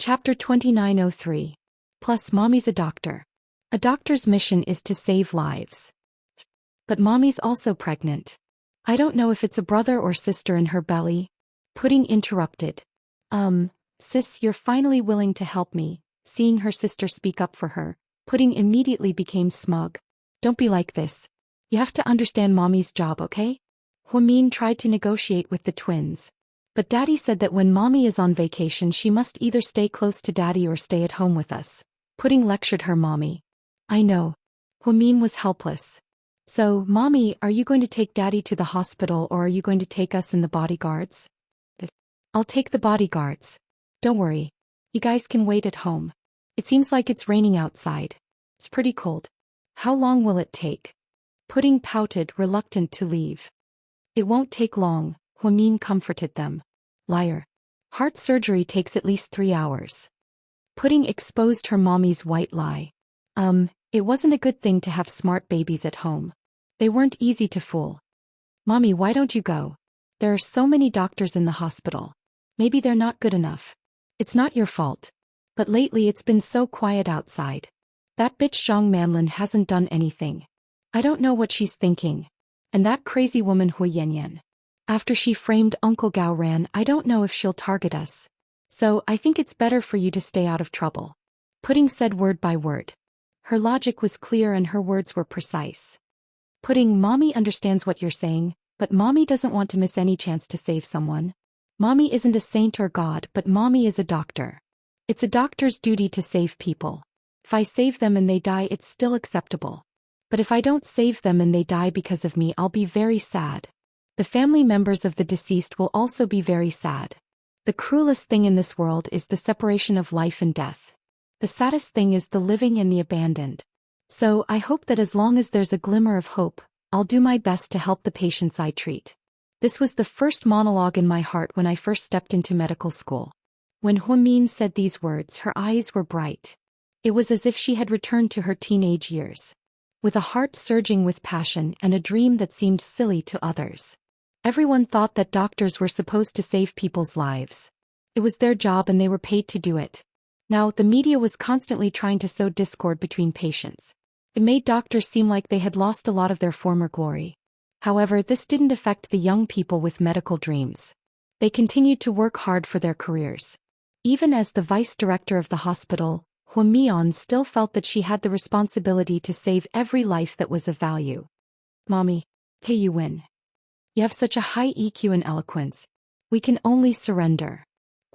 Chapter 2903. Plus Mommy's a doctor. A doctor's mission is to save lives. But Mommy's also pregnant. I don't know if it's a brother or sister in her belly. Pudding interrupted. Sis, you're finally willing to help me. Seeing her sister speak up for her, Pudding immediately became smug. Don't be like this. You have to understand Mommy's job, okay? Huamin tried to negotiate with the twins. But Daddy said that when Mommy is on vacation she must either stay close to Daddy or stay at home with us. Pudding lectured her mommy. I know. Huamin was helpless. So, Mommy, are you going to take Daddy to the hospital or are you going to take us in the bodyguards? I'll take the bodyguards. Don't worry. You guys can wait at home. It seems like it's raining outside. It's pretty cold. How long will it take? Pudding pouted, reluctant to leave. It won't take long, Huamin comforted them. Liar. Heart surgery takes at least 3 hours. Pudding exposed her mommy's white lie. It wasn't a good thing to have smart babies at home. They weren't easy to fool. Mommy, why don't you go? There are so many doctors in the hospital. Maybe they're not good enough. It's not your fault. But lately it's been so quiet outside. That bitch Zhang Manlin hasn't done anything. I don't know what she's thinking. And that crazy woman Hu Yanyan. After she framed Uncle Gao Ran, I don't know if she'll target us. So I think it's better for you to stay out of trouble. Pudding said word by word. Her logic was clear and her words were precise. Pudding, Mommy understands what you're saying, but Mommy doesn't want to miss any chance to save someone. Mommy isn't a saint or God, but Mommy is a doctor. It's a doctor's duty to save people. If I save them and they die, it's still acceptable. But if I don't save them and they die because of me, I'll be very sad. The family members of the deceased will also be very sad. The cruelest thing in this world is the separation of life and death. The saddest thing is the living and the abandoned. So I hope that as long as there's a glimmer of hope, I'll do my best to help the patients I treat. This was the first monologue in my heart when I first stepped into medical school. When Huamin said these words, her eyes were bright. It was as if she had returned to her teenage years. With a heart surging with passion and a dream that seemed silly to others. Everyone thought that doctors were supposed to save people's lives. It was their job and they were paid to do it. Now, the media was constantly trying to sow discord between patients. It made doctors seem like they had lost a lot of their former glory. However, this didn't affect the young people with medical dreams. They continued to work hard for their careers. Even as the vice director of the hospital, Huamian still felt that she had the responsibility to save every life that was of value. Mommy, hey, you win. You have such a high EQ and eloquence. We can only surrender.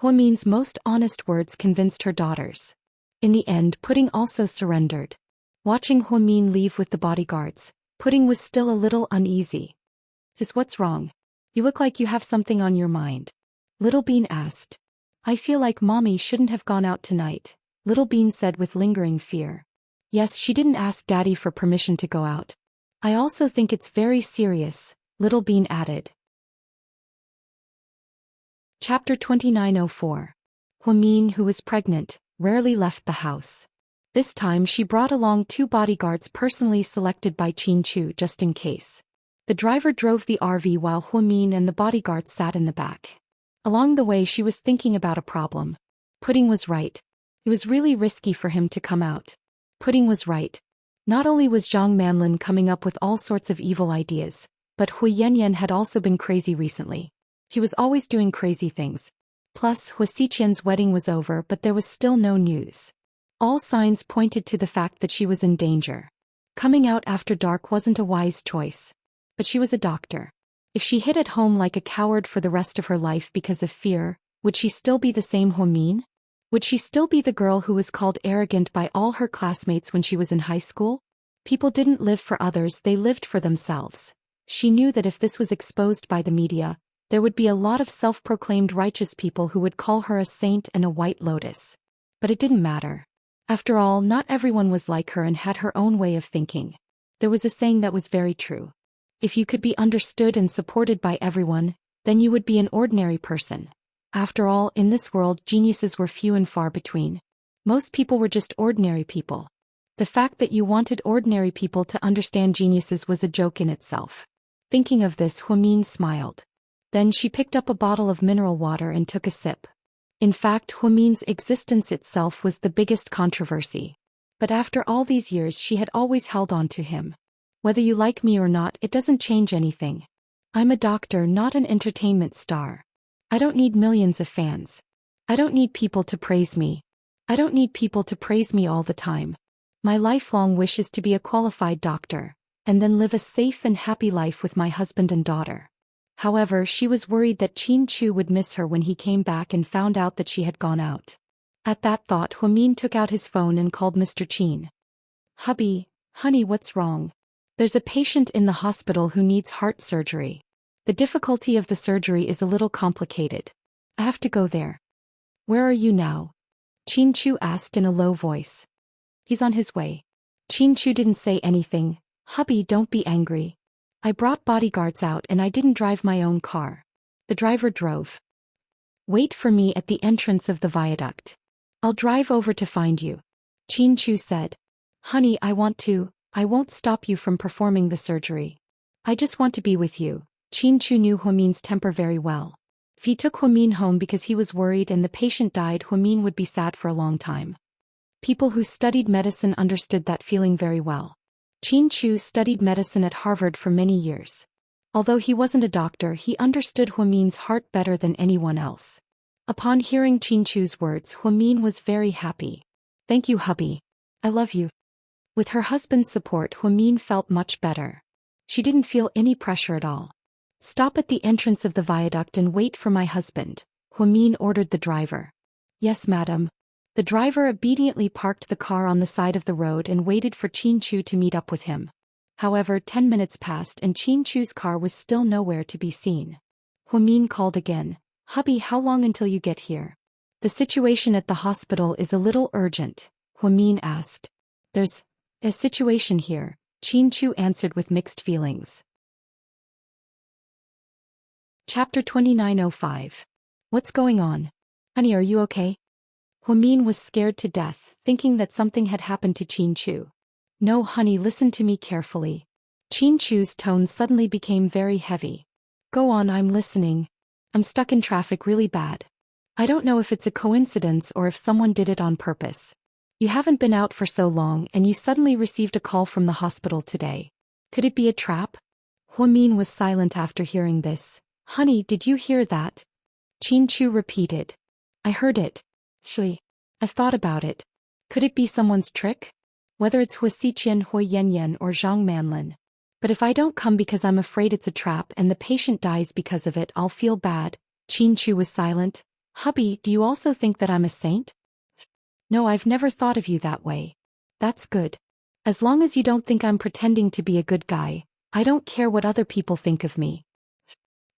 Huamin's most honest words convinced her daughters. In the end, Pudding also surrendered. Watching Huamin leave with the bodyguards, Pudding was still a little uneasy. Sis, what's wrong? You look like you have something on your mind. Little Bean asked. I feel like Mommy shouldn't have gone out tonight, Little Bean said with lingering fear. Yes, she didn't ask Daddy for permission to go out. I also think it's very serious, Little Bean added. Chapter 2904. Huamin, who was pregnant, rarely left the house. This time she brought along 2 bodyguards personally selected by Qin Chu just in case. The driver drove the RV while Huamin and the bodyguards sat in the back. Along the way she was thinking about a problem. Pudding was right. It was really risky for him to come out. Pudding was right. Not only was Zhang Manlin coming up with all sorts of evil ideas, but Hu Yanyan had also been crazy recently. He was always doing crazy things. Plus, Hu Xiqian's wedding was over but there was still no news. All signs pointed to the fact that she was in danger. Coming out after dark wasn't a wise choice. But she was a doctor. If she hid at home like a coward for the rest of her life because of fear, would she still be the same Huamin? Would she still be the girl who was called arrogant by all her classmates when she was in high school? People didn't live for others, they lived for themselves. She knew that if this was exposed by the media, there would be a lot of self-proclaimed righteous people who would call her a saint and a white lotus. But it didn't matter. After all, not everyone was like her and had her own way of thinking. There was a saying that was very true. If you could be understood and supported by everyone, then you would be an ordinary person. After all, in this world, geniuses were few and far between. Most people were just ordinary people. The fact that you wanted ordinary people to understand geniuses was a joke in itself. Thinking of this, Huamin smiled. Then she picked up a bottle of mineral water and took a sip. In fact, Huamin's existence itself was the biggest controversy. But after all these years she had always held on to him. Whether you like me or not, it doesn't change anything. I'm a doctor, not an entertainment star. I don't need millions of fans. I don't need people to praise me. I don't need people to praise me all the time. My lifelong wish is to be a qualified doctor, and then live a safe and happy life with my husband and daughter. However, she was worried that Qin Chu would miss her when he came back and found out that she had gone out. At that thought, Huamin took out his phone and called Mr. Qin. Hubby, honey, what's wrong? There's a patient in the hospital who needs heart surgery. The difficulty of the surgery is a little complicated. I have to go there. Where are you now? Qin Chu asked in a low voice. He's on his way. Qin Chu didn't say anything. Hubby, don't be angry. I brought bodyguards out and I didn't drive my own car. The driver drove. Wait for me at the entrance of the viaduct. I'll drive over to find you. Qin Chu said. Honey, I won't stop you from performing the surgery. I just want to be with you. Qin Chu knew Huamin's temper very well. If he took Huamin home because he was worried and the patient died, Huamin would be sad for a long time. People who studied medicine understood that feeling very well. Qin Chu studied medicine at Harvard for many years. Although he wasn't a doctor, he understood Huamin's heart better than anyone else. Upon hearing Qin Chu's words, Huamin was very happy. Thank you, hubby. I love you. With her husband's support, Huamin felt much better. She didn't feel any pressure at all. Stop at the entrance of the viaduct and wait for my husband, Huamin ordered the driver. Yes, madam. The driver obediently parked the car on the side of the road and waited for Qin Chu to meet up with him. However, 10 minutes passed and Qin Chu's car was still nowhere to be seen. Huamin called again. Hubby, how long until you get here? The situation at the hospital is a little urgent, Huamin asked. There's a situation here, Qin Chu answered with mixed feelings. Chapter 2905. What's going on? Honey, are you okay? Huamin was scared to death, thinking that something had happened to Qin Chu. No, honey, listen to me carefully. Qin Chu's tone suddenly became very heavy. Go on, I'm listening. I'm stuck in traffic really bad. I don't know if it's a coincidence or if someone did it on purpose. You haven't been out for so long and you suddenly received a call from the hospital today. Could it be a trap? Huamin was silent after hearing this. Honey, did you hear that? Qin Chu repeated. I heard it. I've thought about it. Could it be someone's trick? Whether it's Hua Xiqian, Hua Yanyan, or Zhang Manlin. But if I don't come because I'm afraid it's a trap and the patient dies because of it, I'll feel bad. Qin Chu was silent. Hubby, do you also think that I'm a saint? No, I've never thought of you that way. That's good. As long as you don't think I'm pretending to be a good guy, I don't care what other people think of me.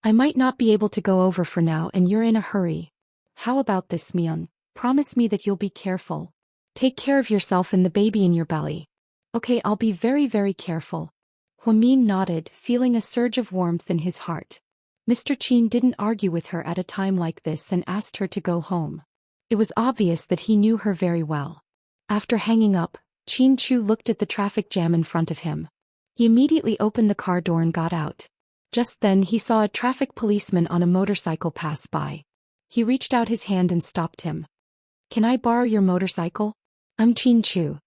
I might not be able to go over for now and you're in a hurry. How about this, Myung? Promise me that you'll be careful. Take care of yourself and the baby in your belly. Okay, I'll be very, very careful. Huamin nodded, feeling a surge of warmth in his heart. Mr. Qin didn't argue with her at a time like this and asked her to go home. It was obvious that he knew her very well. After hanging up, Qin Chu looked at the traffic jam in front of him. He immediately opened the car door and got out. Just then he saw a traffic policeman on a motorcycle pass by. He reached out his hand and stopped him. Can I borrow your motorcycle? I'm Qin Chu.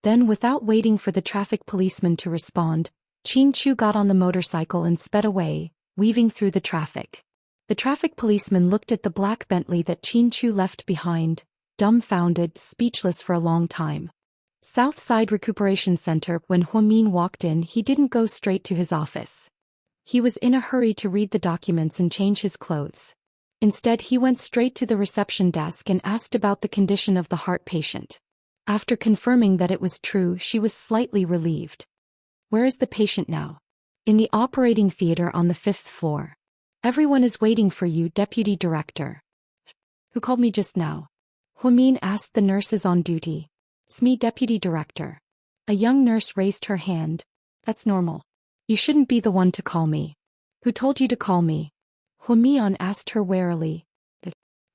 Then, without waiting for the traffic policeman to respond, Qin Chu got on the motorcycle and sped away, weaving through the traffic. The traffic policeman looked at the black Bentley that Qin Chu left behind, dumbfounded, speechless for a long time. South Side Recuperation Center. When Huamin walked in, he didn't go straight to his office. He was in a hurry to read the documents and change his clothes. Instead, he went straight to the reception desk and asked about the condition of the heart patient. After confirming that it was true, she was slightly relieved. Where is the patient now? In the operating theater on the 5th floor. Everyone is waiting for you, Deputy Director. Who called me just now? Huamin asked the nurses on duty. It's me, Deputy Director. A young nurse raised her hand. That's normal. You shouldn't be the one to call me. Who told you to call me? Huamian asked her warily.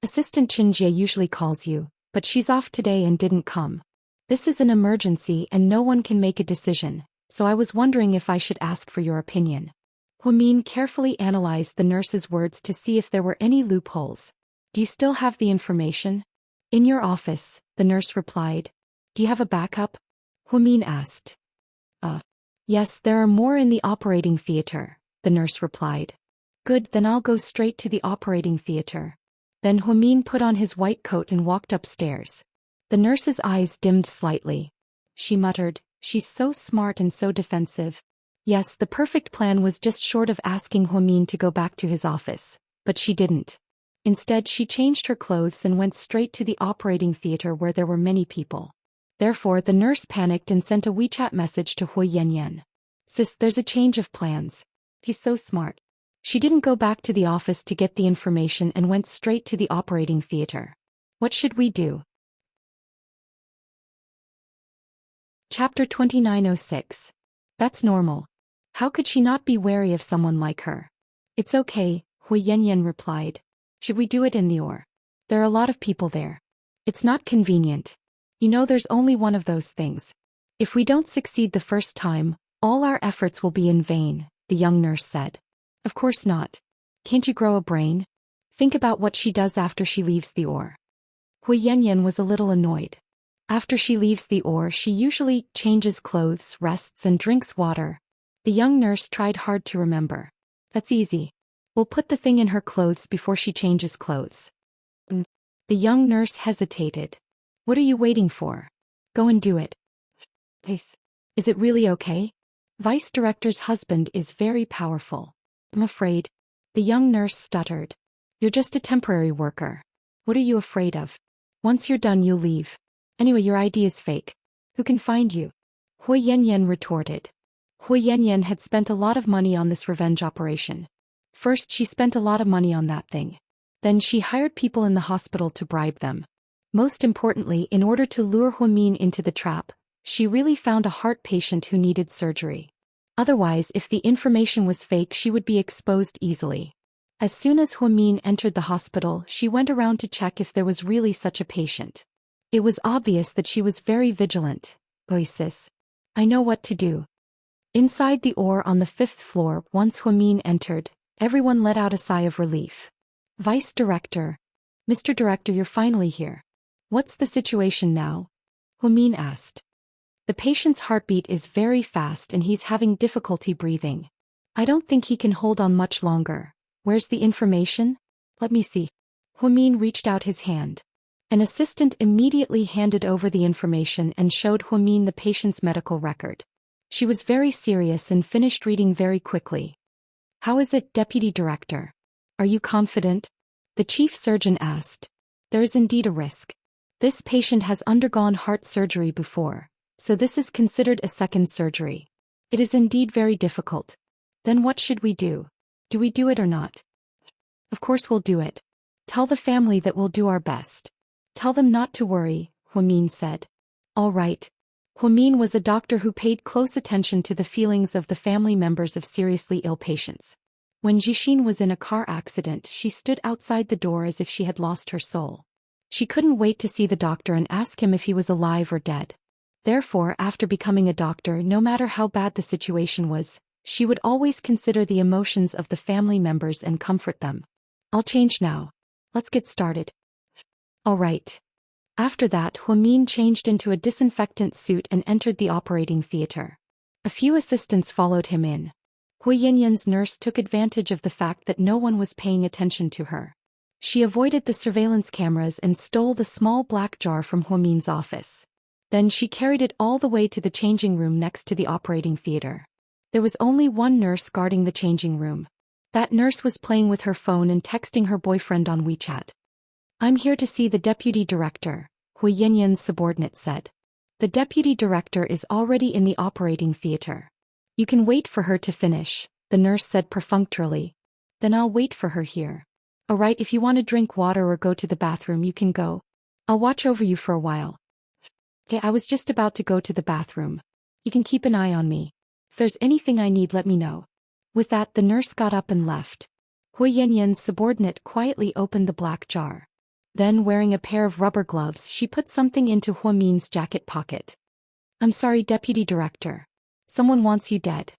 Assistant Qinjie usually calls you, but she's off today and didn't come. This is an emergency and no one can make a decision, so I was wondering if I should ask for your opinion. Huamin carefully analyzed the nurse's words to see if there were any loopholes. Do you still have the information? In your office, the nurse replied. Do you have a backup? Huamin asked. Yes, there are more in the operating theater, the nurse replied. Good, then I'll go straight to the operating theater. Then Huamin put on his white coat and walked upstairs. The nurse's eyes dimmed slightly. She muttered, she's so smart and so defensive. Yes, the perfect plan was just short of asking Huamin to go back to his office, but she didn't. Instead, she changed her clothes and went straight to the operating theater where there were many people. Therefore, the nurse panicked and sent a WeChat message to Hui Yanyan. Sis, there's a change of plans. He's so smart. She didn't go back to the office to get the information and went straight to the operating theater. What should we do? Chapter 2906. That's normal. How could she not be wary of someone like her? It's okay, Hui Yanyan replied. Should we do it in the OR? There are a lot of people there. It's not convenient. You know there's only one of those things. If we don't succeed the first time, all our efforts will be in vain, the young nurse said. Of course not. Can't you grow a brain? Think about what she does after she leaves the OR. Hui Yanyan was a little annoyed. After she leaves the OR, she usually changes clothes, rests and drinks water. The young nurse tried hard to remember. That's easy. We'll put the thing in her clothes before she changes clothes. The young nurse hesitated. What are you waiting for? Go and do it. Please. Is it really okay? Vice Director's husband is very powerful. I'm afraid. The young nurse stuttered. You're just a temporary worker. What are you afraid of? Once you're done, you'll leave. Anyway, your ID is fake. Who can find you? Hui Yanyan retorted. Hui Yanyan had spent a lot of money on this revenge operation. First, she spent a lot of money on that thing. Then she hired people in the hospital to bribe them. Most importantly, in order to lure Huamin into the trap, she really found a heart patient who needed surgery. Otherwise, if the information was fake, she would be exposed easily. As soon as Huamin entered the hospital, she went around to check if there was really such a patient. It was obvious that she was very vigilant. Oi sis. I know what to do. Inside the OR on the 5th floor, once Huamin entered, everyone let out a sigh of relief. Vice Director. Mr. Director, you're finally here. What's the situation now? Huamin asked. The patient's heartbeat is very fast and he's having difficulty breathing. I don't think he can hold on much longer. Where's the information? Let me see. Huamin reached out his hand. An assistant immediately handed over the information and showed Huamin the patient's medical record. She was very serious and finished reading very quickly. How is it, Deputy Director? Are you confident? The chief surgeon asked. There is indeed a risk. This patient has undergone heart surgery before, so this is considered a second surgery. It is indeed very difficult. Then what should we do? Do we do it or not? Of course we'll do it. Tell the family that we'll do our best. Tell them not to worry, Huamin said. All right. Huamin was a doctor who paid close attention to the feelings of the family members of seriously ill patients. When Jixin was in a car accident, she stood outside the door as if she had lost her soul. She couldn't wait to see the doctor and ask him if he was alive or dead. Therefore, after becoming a doctor, no matter how bad the situation was, she would always consider the emotions of the family members and comfort them. I'll change now. Let's get started. All right. After that, Huamin changed into a disinfectant suit and entered the operating theater. A few assistants followed him in. Hui Yanyan's nurse took advantage of the fact that no one was paying attention to her. She avoided the surveillance cameras and stole the small black jar from Huamin's office. Then she carried it all the way to the changing room next to the operating theater. There was only one nurse guarding the changing room. That nurse was playing with her phone and texting her boyfriend on WeChat. I'm here to see the deputy director, Hui Yanyan's subordinate said. The deputy director is already in the operating theater. You can wait for her to finish, the nurse said perfunctorily. Then I'll wait for her here. All right, if you want to drink water or go to the bathroom, you can go. I'll watch over you for a while. Okay, I was just about to go to the bathroom. You can keep an eye on me. If there's anything I need, let me know. With that, the nurse got up and left. Hui Yanyan's subordinate quietly opened the black jar. Then, wearing a pair of rubber gloves, she put something into Huamin's jacket pocket. I'm sorry, Deputy Director. Someone wants you dead.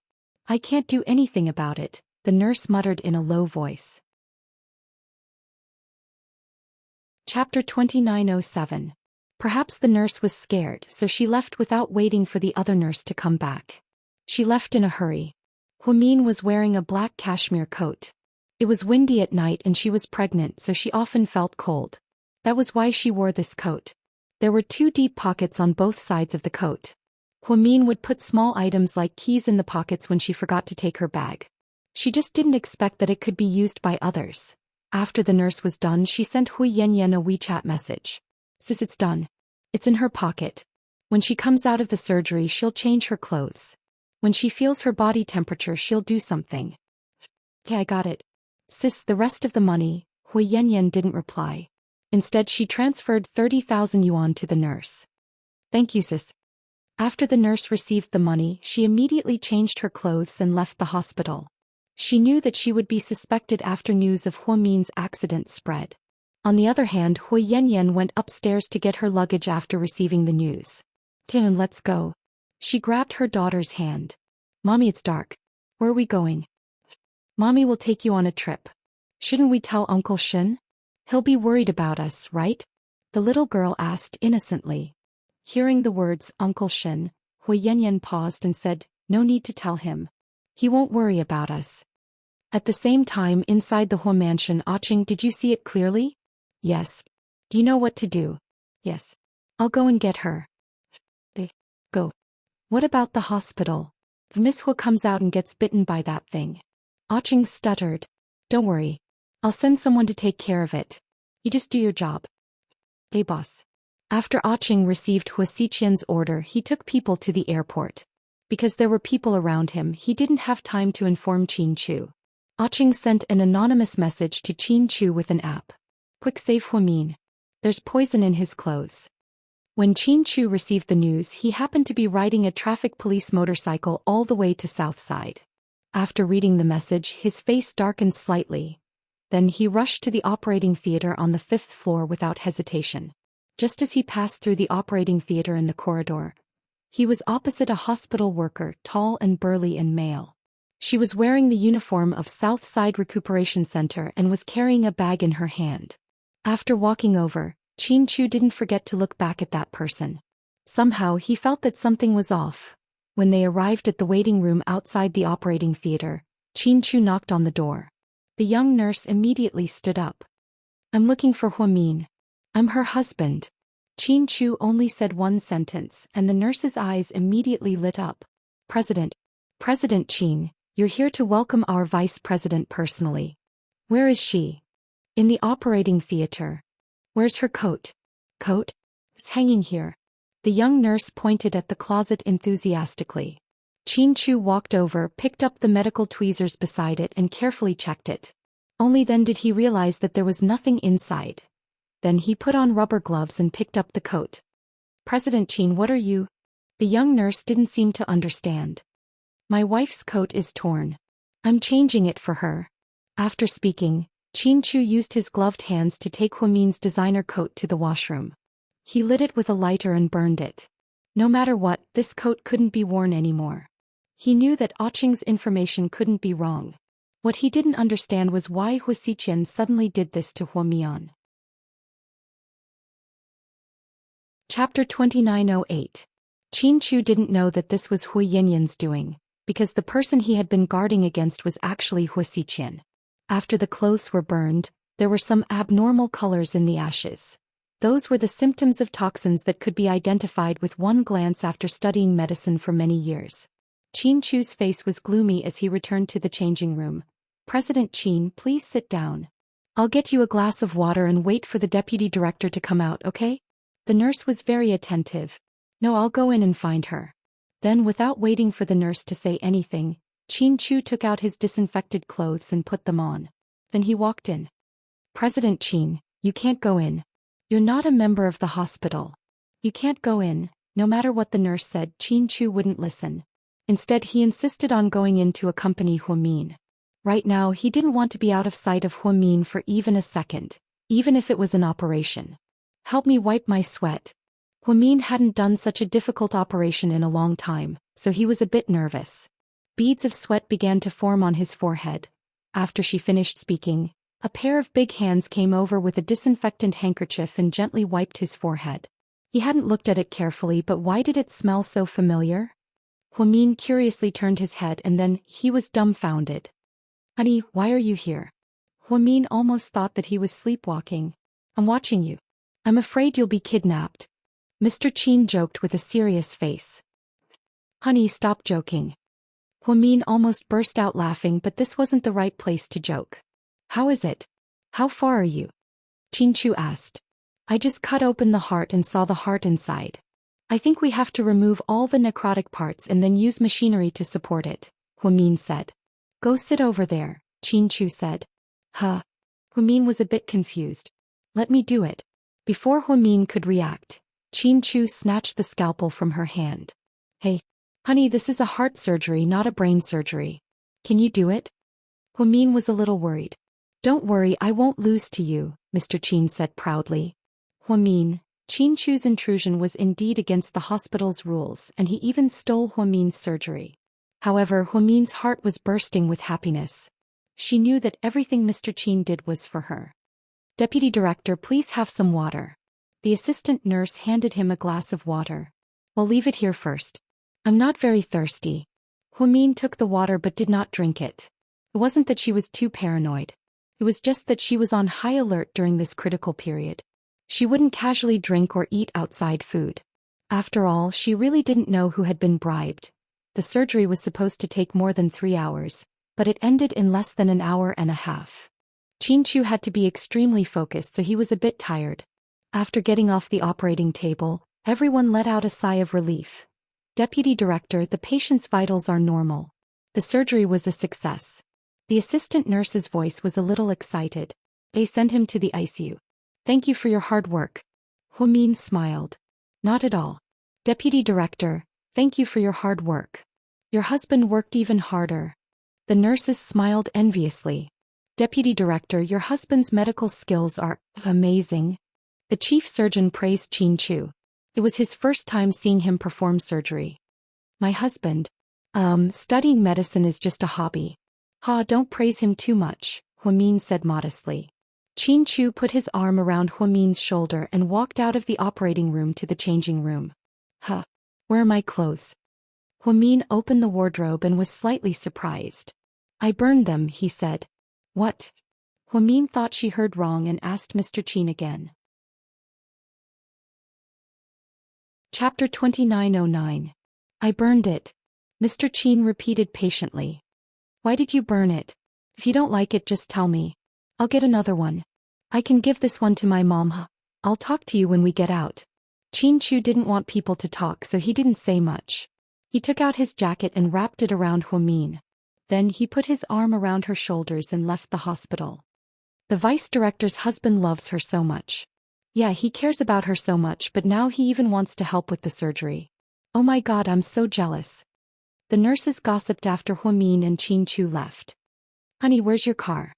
I can't do anything about it, the nurse muttered in a low voice. Chapter 2907. Perhaps the nurse was scared, so she left without waiting for the other nurse to come back. She left in a hurry. Huamin was wearing a black cashmere coat. It was windy at night and she was pregnant, so she often felt cold. That was why she wore this coat. There were 2 deep pockets on both sides of the coat. Huamin would put small items like keys in the pockets when she forgot to take her bag. She just didn't expect that it could be used by others. After the nurse was done, she sent Hui Yanyan a WeChat message. Sis, it's done. It's in her pocket. When she comes out of the surgery, she'll change her clothes. When she feels her body temperature, she'll do something. Okay, I got it. Sis, the rest of the money. Hui Yanyan didn't reply. Instead, she transferred 30,000 yuan to the nurse. Thank you, sis. After the nurse received the money, she immediately changed her clothes and left the hospital. She knew that she would be suspected after news of Huamin's accident spread. On the other hand, Hui Yanyan went upstairs to get her luggage after receiving the news. Tim, let's go. She grabbed her daughter's hand. Mommy, it's dark. Where are we going? Mommy will take you on a trip. Shouldn't we tell Uncle Shin? He'll be worried about us, right? The little girl asked innocently. Hearing the words Uncle Shin, Hui Yanyan paused and said, no need to tell him. He won't worry about us. At the same time, inside the Hua mansion, Aching, did you see it clearly? Yes. Do you know what to do? Yes. I'll go and get her. Go. What about the hospital? If Miss Hua comes out and gets bitten by that thing. Aching stuttered. Don't worry. I'll send someone to take care of it. You just do your job. Hey, boss. After Aching received Hua Xiqian's order, he took people to the airport. Because there were people around him, he didn't have time to inform Qin Chu. Aching sent an anonymous message to Qin Chu with an app. Quick, save Huamin. There's poison in his clothes. When Qin Chu received the news, he happened to be riding a traffic police motorcycle all the way to Southside. After reading the message, his face darkened slightly. Then he rushed to the operating theater on the 5th floor without hesitation. Just as he passed through the operating theater in the corridor, he was opposite a hospital worker, tall and burly and male. She was wearing the uniform of Southside Recuperation Center and was carrying a bag in her hand. After walking over, Qin Chu didn't forget to look back at that person. Somehow he felt that something was off. When they arrived at the waiting room outside the operating theater, Qin Chu knocked on the door. The young nurse immediately stood up. I'm looking for Huamin. I'm her husband. Qin Chu only said one sentence, and the nurse's eyes immediately lit up. President Qin, you're here to welcome our vice president personally. Where is she? In the operating theater. Where's her coat? Coat? It's hanging here. The young nurse pointed at the closet enthusiastically. Qin Chu walked over, picked up the medical tweezers beside it and carefully checked it. Only then did he realize that there was nothing inside. Then he put on rubber gloves and picked up the coat. President Qin, what are you? The young nurse didn't seem to understand. My wife's coat is torn. I'm changing it for her. After speaking, Qin Chu used his gloved hands to take Huamin's designer coat to the washroom. He lit it with a lighter and burned it. No matter what, this coat couldn't be worn anymore. He knew that Aching's information couldn't be wrong. What he didn't understand was why Hua Xiqian suddenly did this to Huamian. Chapter 2908. Qin Chu didn't know that this was Hui Yanyan's doing, because the person he had been guarding against was actually Hua Xiqian. After the clothes were burned, there were some abnormal colors in the ashes. Those were the symptoms of toxins that could be identified with one glance after studying medicine for many years. Qin Chu's face was gloomy as he returned to the changing room. President Qin, please sit down. I'll get you a glass of water and wait for the deputy director to come out, okay? The nurse was very attentive. No, I'll go in and find her. Then, without waiting for the nurse to say anything, Qin Chu took out his disinfected clothes and put them on. Then he walked in. President Qin, you can't go in. You're not a member of the hospital. You can't go in. No matter what the nurse said, Qin Chu wouldn't listen. Instead, he insisted on going in to accompany Huamin. Right now, he didn't want to be out of sight of Huamin for even a second, even if it was an operation. Help me wipe my sweat. Huamin hadn't done such a difficult operation in a long time, so he was a bit nervous. Beads of sweat began to form on his forehead. After she finished speaking, A pair of big hands came over with a disinfectant handkerchief and gently wiped his forehead. He hadn't looked at it carefully, but why did it smell so familiar? Huamin curiously turned his head and then he was dumbfounded. Honey, why are you here? Huamin almost thought that he was sleepwalking. I'm watching you. I'm afraid you'll be kidnapped. Mr. Qin joked with a serious face. Honey, stop joking. Huamin almost burst out laughing, but this wasn't the right place to joke. How is it? How far are you? Qin Chu asked. I just cut open the heart and saw the heart inside. I think we have to remove all the necrotic parts and then use machinery to support it, Huamin said. Go sit over there, Qin Chu said. Huh. Huamin was a bit confused. Let me do it. Before Huamin could react, Qin Chu snatched the scalpel from her hand. Hey, honey, this is a heart surgery, not a brain surgery. Can you do it? Huamin was a little worried. Don't worry, I won't lose to you, Mr. Qin said proudly. Huamin, Qin Chu's intrusion was indeed against the hospital's rules, and he even stole Huamin's surgery. However, Huamin's heart was bursting with happiness. She knew that everything Mr. Qin did was for her. Deputy Director, please have some water. The assistant nurse handed him a glass of water. Well, leave it here first. I'm not very thirsty. Huamin took the water but did not drink it. It wasn't that she was too paranoid. It was just that she was on high alert during this critical period. She wouldn't casually drink or eat outside food. After all, she really didn't know who had been bribed. The surgery was supposed to take more than 3 hours, but it ended in less than an hour and a half. Qin Chu had to be extremely focused, so he was a bit tired. After getting off the operating table, everyone let out a sigh of relief. Deputy Director, the patient's vitals are normal. The surgery was a success. The assistant nurse's voice was a little excited. They sent him to the ICU. Thank you for your hard work. Huamin smiled. Not at all. Deputy Director, thank you for your hard work. Your husband worked even harder. The nurses smiled enviously. Deputy Director, your husband's medical skills are amazing. The chief surgeon praised Qin Chu. It was his first time seeing him perform surgery. My husband. Studying medicine is just a hobby. Don't praise him too much, Huamin said modestly. Qin Chu put his arm around Huamin's shoulder and walked out of the operating room to the changing room. Where are my clothes? Huamin opened the wardrobe and was slightly surprised. I burned them, he said. What? Huamin thought she heard wrong and asked Mr. Qin again. Chapter 2909. I burned it. Mr. Qin repeated patiently. Why did you burn it? If you don't like it, just tell me. I'll get another one. I can give this one to my mom. I'll talk to you when we get out. Qin Chu didn't want people to talk, so he didn't say much. He took out his jacket and wrapped it around Huamin. Then he put his arm around her shoulders and left the hospital. The vice director's husband loves her so much. Yeah, he cares about her so much, but now he even wants to help with the surgery. Oh my God, I'm so jealous. The nurses gossiped after Huamin and Qin Chu left. Honey, where's your car?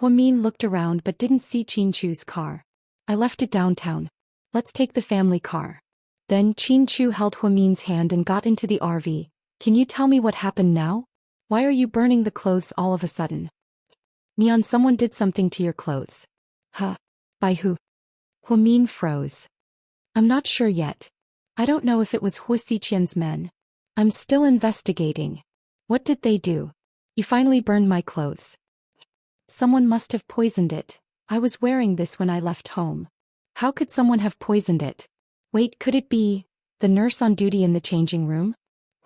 Huamin looked around but didn't see Qin Chu's car. I left it downtown. Let's take the family car. Then Qin Chu held Huamin's hand and got into the RV. Can you tell me what happened now? Why are you burning the clothes all of a sudden? Mian, someone did something to your clothes. By who? Huamin froze. I'm not sure yet. I don't know if it was Hua Xiqian's men. I'm still investigating. What did they do? You finally burned my clothes. Someone must have poisoned it. I was wearing this when I left home. How could someone have poisoned it? Wait, could it be the nurse on duty in the changing room?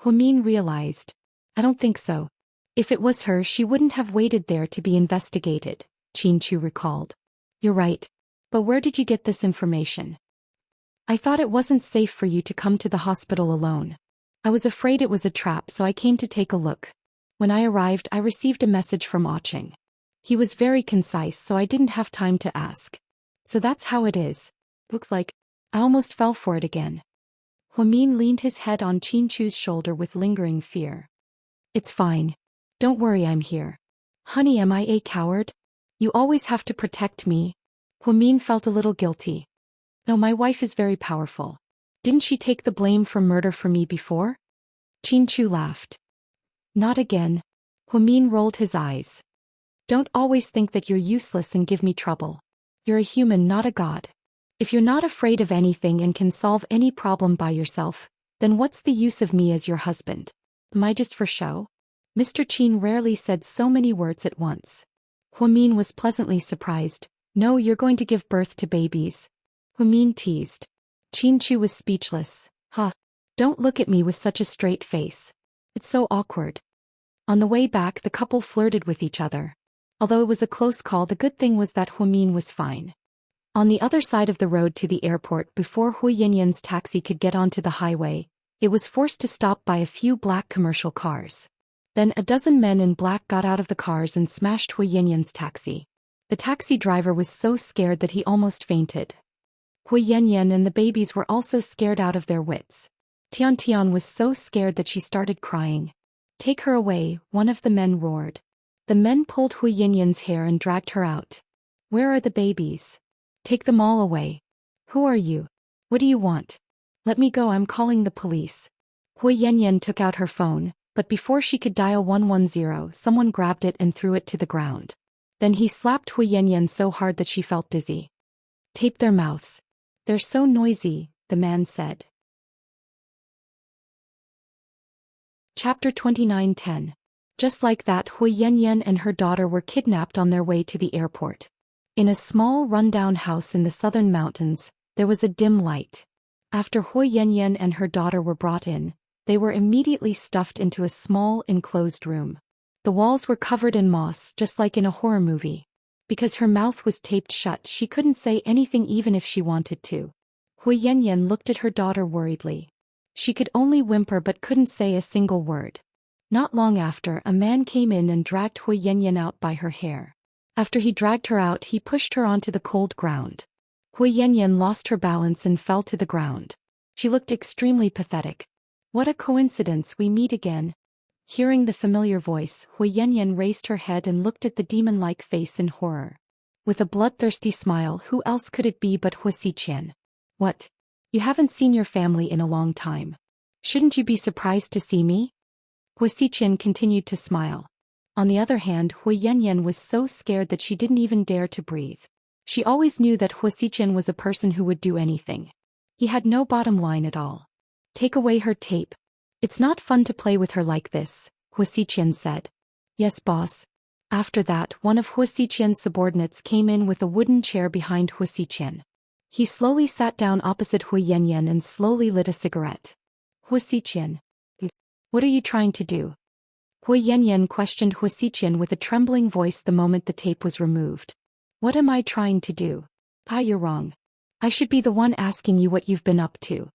Huamin realized. I don't think so. If it was her, she wouldn't have waited there to be investigated, Qin Chu recalled. You're right. But where did you get this information? I thought it wasn't safe for you to come to the hospital alone. I was afraid it was a trap, so I came to take a look. When I arrived, I received a message from Cheng. He was very concise, so I didn't have time to ask. So that's how it is. Looks like I almost fell for it again. Huamin leaned his head on Qin Chu's shoulder with lingering fear. It's fine. Don't worry, I'm here. Honey, am I a coward? You always have to protect me. Huamin felt a little guilty. No, my wife is very powerful. Didn't she take the blame for murder for me before? Qin Chu laughed. Not again. Huamin rolled his eyes. Don't always think that you're useless and give me trouble. You're a human, not a god. If you're not afraid of anything and can solve any problem by yourself, then what's the use of me as your husband? Am I just for show? Mr. Qin rarely said so many words at once. Huamin was pleasantly surprised. No, you're going to give birth to babies. Huamin teased. Qin Chu was speechless. Huh. Don't look at me with such a straight face. It's so awkward. On the way back, the couple flirted with each other. Although it was a close call, the good thing was that Huamin was fine. On the other side of the road to the airport, before Hu Yanyan's taxi could get onto the highway, it was forced to stop by a few black commercial cars. Then a dozen men in black got out of the cars and smashed Hu Yanyan's taxi. The taxi driver was so scared that he almost fainted. Hu Yanyan and the babies were also scared out of their wits. Tian Tian was so scared that she started crying. Take her away, one of the men roared. The men pulled Hu Yanyan's hair and dragged her out. Where are the babies? Take them all away. Who are you? What do you want? Let me go, I'm calling the police. Hu Yanyan took out her phone, but before she could dial 110, someone grabbed it and threw it to the ground. Then he slapped Hu Yanyan so hard that she felt dizzy. Tape their mouths. They're so noisy, the man said. Chapter 29:10. Just like that, Hu Yanyan and her daughter were kidnapped on their way to the airport. In a small run-down house in the southern mountains, there was a dim light. After Hu Yanyan and her daughter were brought in, they were immediately stuffed into a small enclosed room. The walls were covered in moss, just like in a horror movie. Because her mouth was taped shut, she couldn't say anything even if she wanted to. Hu Yanyan looked at her daughter worriedly. She could only whimper but couldn't say a single word. Not long after, a man came in and dragged Hu Yanyan out by her hair. After he dragged her out, he pushed her onto the cold ground. Hu Yanyan lost her balance and fell to the ground. She looked extremely pathetic. What a coincidence, we meet again. Hearing the familiar voice, Hu Yanyan raised her head and looked at the demon-like face in horror. With a bloodthirsty smile, who else could it be but Hu Xiqian? What? You haven't seen your family in a long time. Shouldn't you be surprised to see me? Hu Xiqian continued to smile. On the other hand, Hu Yanyan was so scared that she didn't even dare to breathe. She always knew that Hu Xiqian was a person who would do anything. He had no bottom line at all. Take away her tape. It's not fun to play with her like this, Hu Xiqian said. Yes, boss. After that, one of Hu Xiqian's subordinates came in with a wooden chair behind Hu Xiqian. He slowly sat down opposite Hu Yanyan and slowly lit a cigarette. Hu Xiqian. What are you trying to do? Hu Yanyan questioned Hu Xiqian with a trembling voice the moment the tape was removed. What am I trying to do? You're wrong. I should be the one asking you what you've been up to.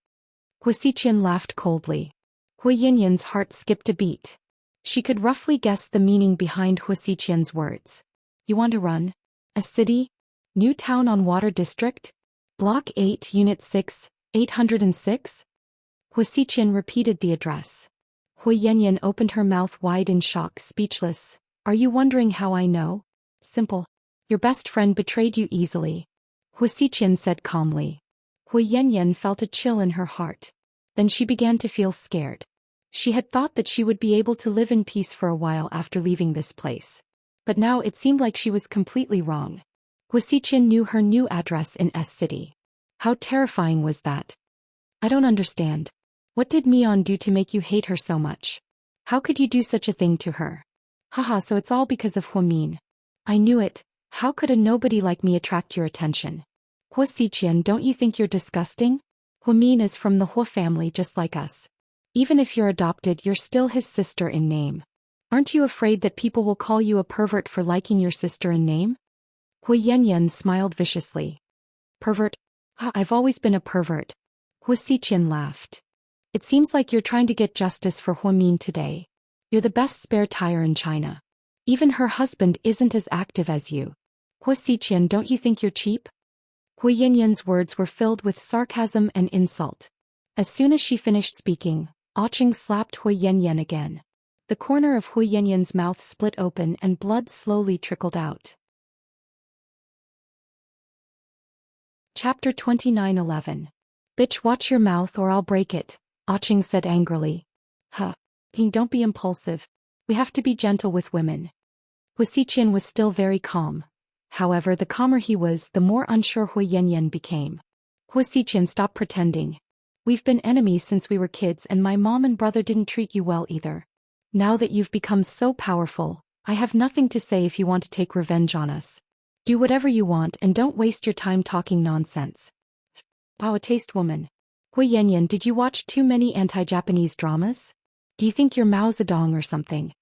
Hu Xiqian laughed coldly. Hu Yanyan's heart skipped a beat. She could roughly guess the meaning behind Hu Xiqian's words. You want to run? A city? New town on Water District? Block 8, Unit 6, 806? Hu Xiqian repeated the address. Hu Yanyan opened her mouth wide in shock, speechless. Are you wondering how I know? Simple. Your best friend betrayed you easily. Hu Xiqian said calmly. Hu Yanyan felt a chill in her heart. Then she began to feel scared. She had thought that she would be able to live in peace for a while after leaving this place. But now it seemed like she was completely wrong. Hu Xiqian knew her new address in S City. How terrifying was that? I don't understand. What did Mion do to make you hate her so much? How could you do such a thing to her? Haha, so it's all because of Huamin. I knew it. How could a nobody like me attract your attention? Hu Xiqian, don't you think you're disgusting? Huamin is from the Hu family just like us. Even if you're adopted, you're still his sister in name. Aren't you afraid that people will call you a pervert for liking your sister in name? Hu Yanyan smiled viciously. Pervert? I've always been a pervert. Hu Xiqian laughed. It seems like you're trying to get justice for Huamin today. You're the best spare tire in China. Even her husband isn't as active as you. Hu Xiqian, don't you think you're cheap? Hu Yanyan's words were filled with sarcasm and insult. As soon as she finished speaking, Ching slapped Hu Yanyan again. The corner of Hu Yanyan's mouth split open and blood slowly trickled out. Chapter 29:11. Bitch, watch your mouth or I'll break it, Ching said angrily. King, don't be impulsive. We have to be gentle with women. Hua Xiqian was still very calm. However, the calmer he was, the more unsure Hua Yanyan became. Hua Xiqian, stop pretending. We've been enemies since we were kids and my mom and brother didn't treat you well either. Now that you've become so powerful, I have nothing to say if you want to take revenge on us. Do whatever you want and don't waste your time talking nonsense. Wow, a taste woman. Hua Yanyan, did you watch too many anti-Japanese dramas? Do you think you're Mao Zedong or something?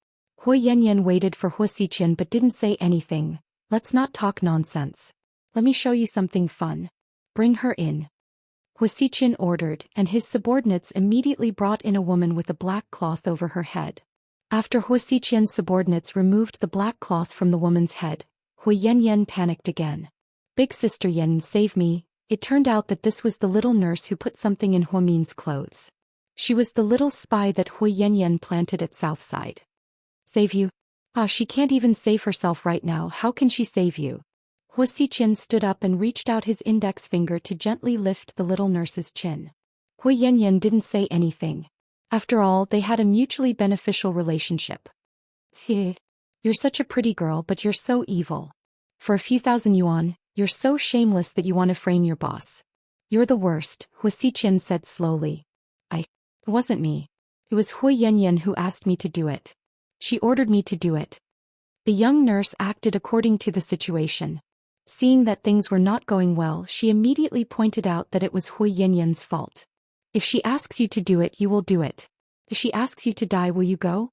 Hua Yanyan waited for Hua Xiqian but didn't say anything. Let's not talk nonsense. Let me show you something fun. Bring her in. Hua Xiqian ordered, and his subordinates immediately brought in a woman with a black cloth over her head. After Hua Xiqian's subordinates removed the black cloth from the woman's head, Hua Yanyan panicked again. Big sister Yan, save me. It turned out that this was the little nurse who put something in Hua Min's clothes. She was the little spy that Hua Yanyan planted at Southside. Save you? Ah, she can't even save herself right now. How can she save you? Hua Xiqian stood up and reached out his index finger to gently lift the little nurse's chin. Hua Yanyan didn't say anything. After all, they had a mutually beneficial relationship. Heh. You're such a pretty girl, but you're so evil. For a few thousand yuan, you're so shameless that you want to frame your boss. You're the worst, Hua Xiqian said slowly. It wasn't me. It was Hua Yanyan who asked me to do it. She ordered me to do it. The young nurse acted according to the situation. Seeing that things were not going well, she immediately pointed out that it was Hua Yanyan's fault. If she asks you to do it, you will do it. If she asks you to die, will you go?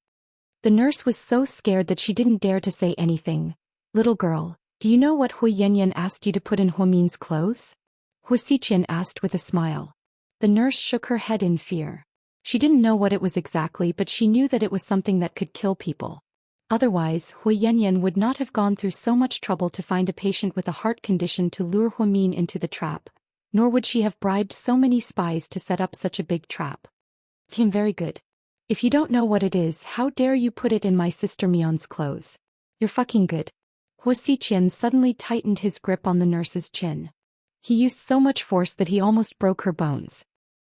The nurse was so scared that she didn't dare to say anything. Little girl, do you know what Hua Yanyan asked you to put in Hua Min's clothes? Hua Xiqian asked with a smile. The nurse shook her head in fear. She didn't know what it was exactly, but she knew that it was something that could kill people. Otherwise, Hua Yanyan would not have gone through so much trouble to find a patient with a heart condition to lure Hua Min into the trap, nor would she have bribed so many spies to set up such a big trap. Very good. If you don't know what it is, how dare you put it in my sister Mion's clothes? You're fucking good. Hua Xiqian suddenly tightened his grip on the nurse's chin. He used so much force that he almost broke her bones.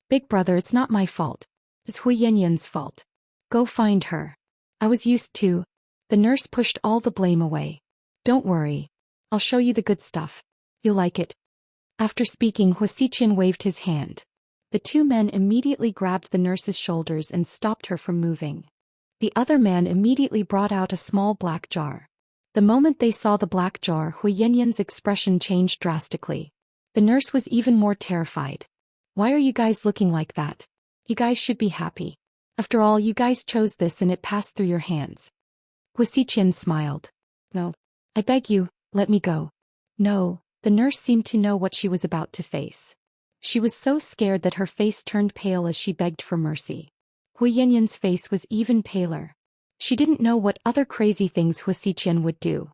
Big brother, it's not my fault. It's Hua Yanyan's fault. Go find her. I was used to. The nurse pushed all the blame away. Don't worry. I'll show you the good stuff. You'll like it. After speaking, Hua Xiqian waved his hand. The two men immediately grabbed the nurse's shoulders and stopped her from moving. The other man immediately brought out a small black jar. The moment they saw the black jar, Hua Yanyan's expression changed drastically. The nurse was even more terrified. Why are you guys looking like that? You guys should be happy. After all, you guys chose this and it passed through your hands. Hua Xiqian smiled. No. I beg you, let me go. No, the nurse seemed to know what she was about to face. She was so scared that her face turned pale as she begged for mercy. Hua Yanyan's face was even paler. She didn't know what other crazy things Hua Xiqian would do.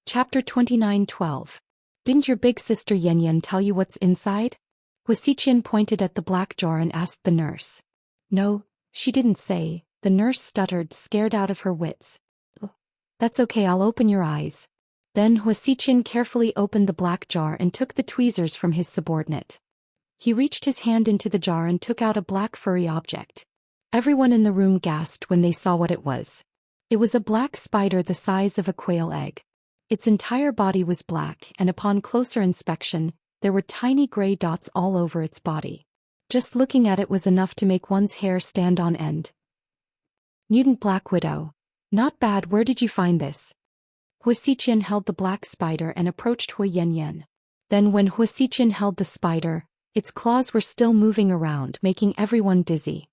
Chapter 29:12. Didn't your big sister Yanyan tell you what's inside? Hua Xiqian pointed at the black jar and asked the nurse. No, she didn't say. The nurse stuttered, scared out of her wits. Oh, that's okay, I'll open your eyes. Then Hua Xiqian carefully opened the black jar and took the tweezers from his subordinate. He reached his hand into the jar and took out a black furry object. Everyone in the room gasped when they saw what it was. It was a black spider the size of a quail egg. Its entire body was black, and upon closer inspection, there were tiny gray dots all over its body. Just looking at it was enough to make one's hair stand on end. Mutant Black Widow. Not bad, where did you find this? Hua Xiqian held the black spider and approached Hua Yanyan. Then when Hua Xiqian held the spider, its claws were still moving around, making everyone dizzy.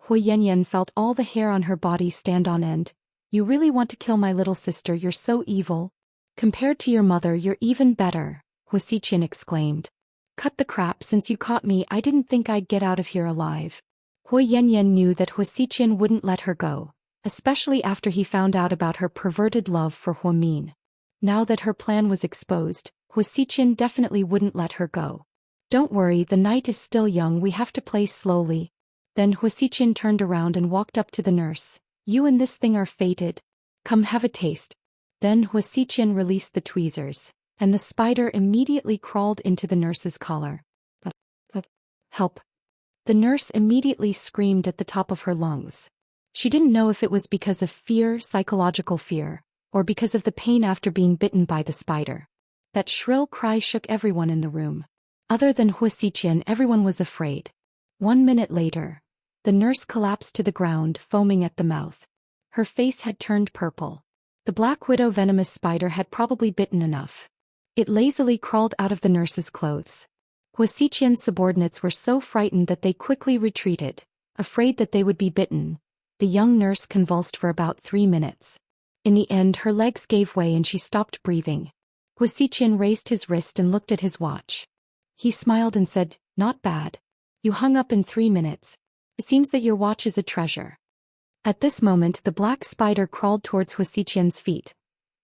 Hua Yanyan felt all the hair on her body stand on end. You really want to kill my little sister, you're so evil. Compared to your mother, you're even better, Hua Xiqian exclaimed. Cut the crap, since you caught me, I didn't think I'd get out of here alive. Hua Yanyan knew that Hua Xiqian wouldn't let her go, especially after he found out about her perverted love for Hua Min. Now that her plan was exposed, Hua Xiqian definitely wouldn't let her go. Don't worry, the night is still young, we have to play slowly. Then Hua Xiqian turned around and walked up to the nurse. You and this thing are fated. Come have a taste. Then Hua Xiqian released the tweezers, and the spider immediately crawled into the nurse's collar. Help. The nurse immediately screamed at the top of her lungs. She didn't know if it was because of fear, psychological fear, or because of the pain after being bitten by the spider. That shrill cry shook everyone in the room. Other than Hua Xiqian, everyone was afraid. 1 minute later, the nurse collapsed to the ground, foaming at the mouth. Her face had turned purple. The black widow venomous spider had probably bitten enough. It lazily crawled out of the nurse's clothes. Hua Xiqian's subordinates were so frightened that they quickly retreated, afraid that they would be bitten. The young nurse convulsed for about 3 minutes. In the end, her legs gave way and she stopped breathing. Hua Xiqian raised his wrist and looked at his watch. He smiled and said, "Not bad. You hung up in 3 minutes. It seems that your watch is a treasure." At this moment, the black spider crawled towards Hua Xiqian's feet.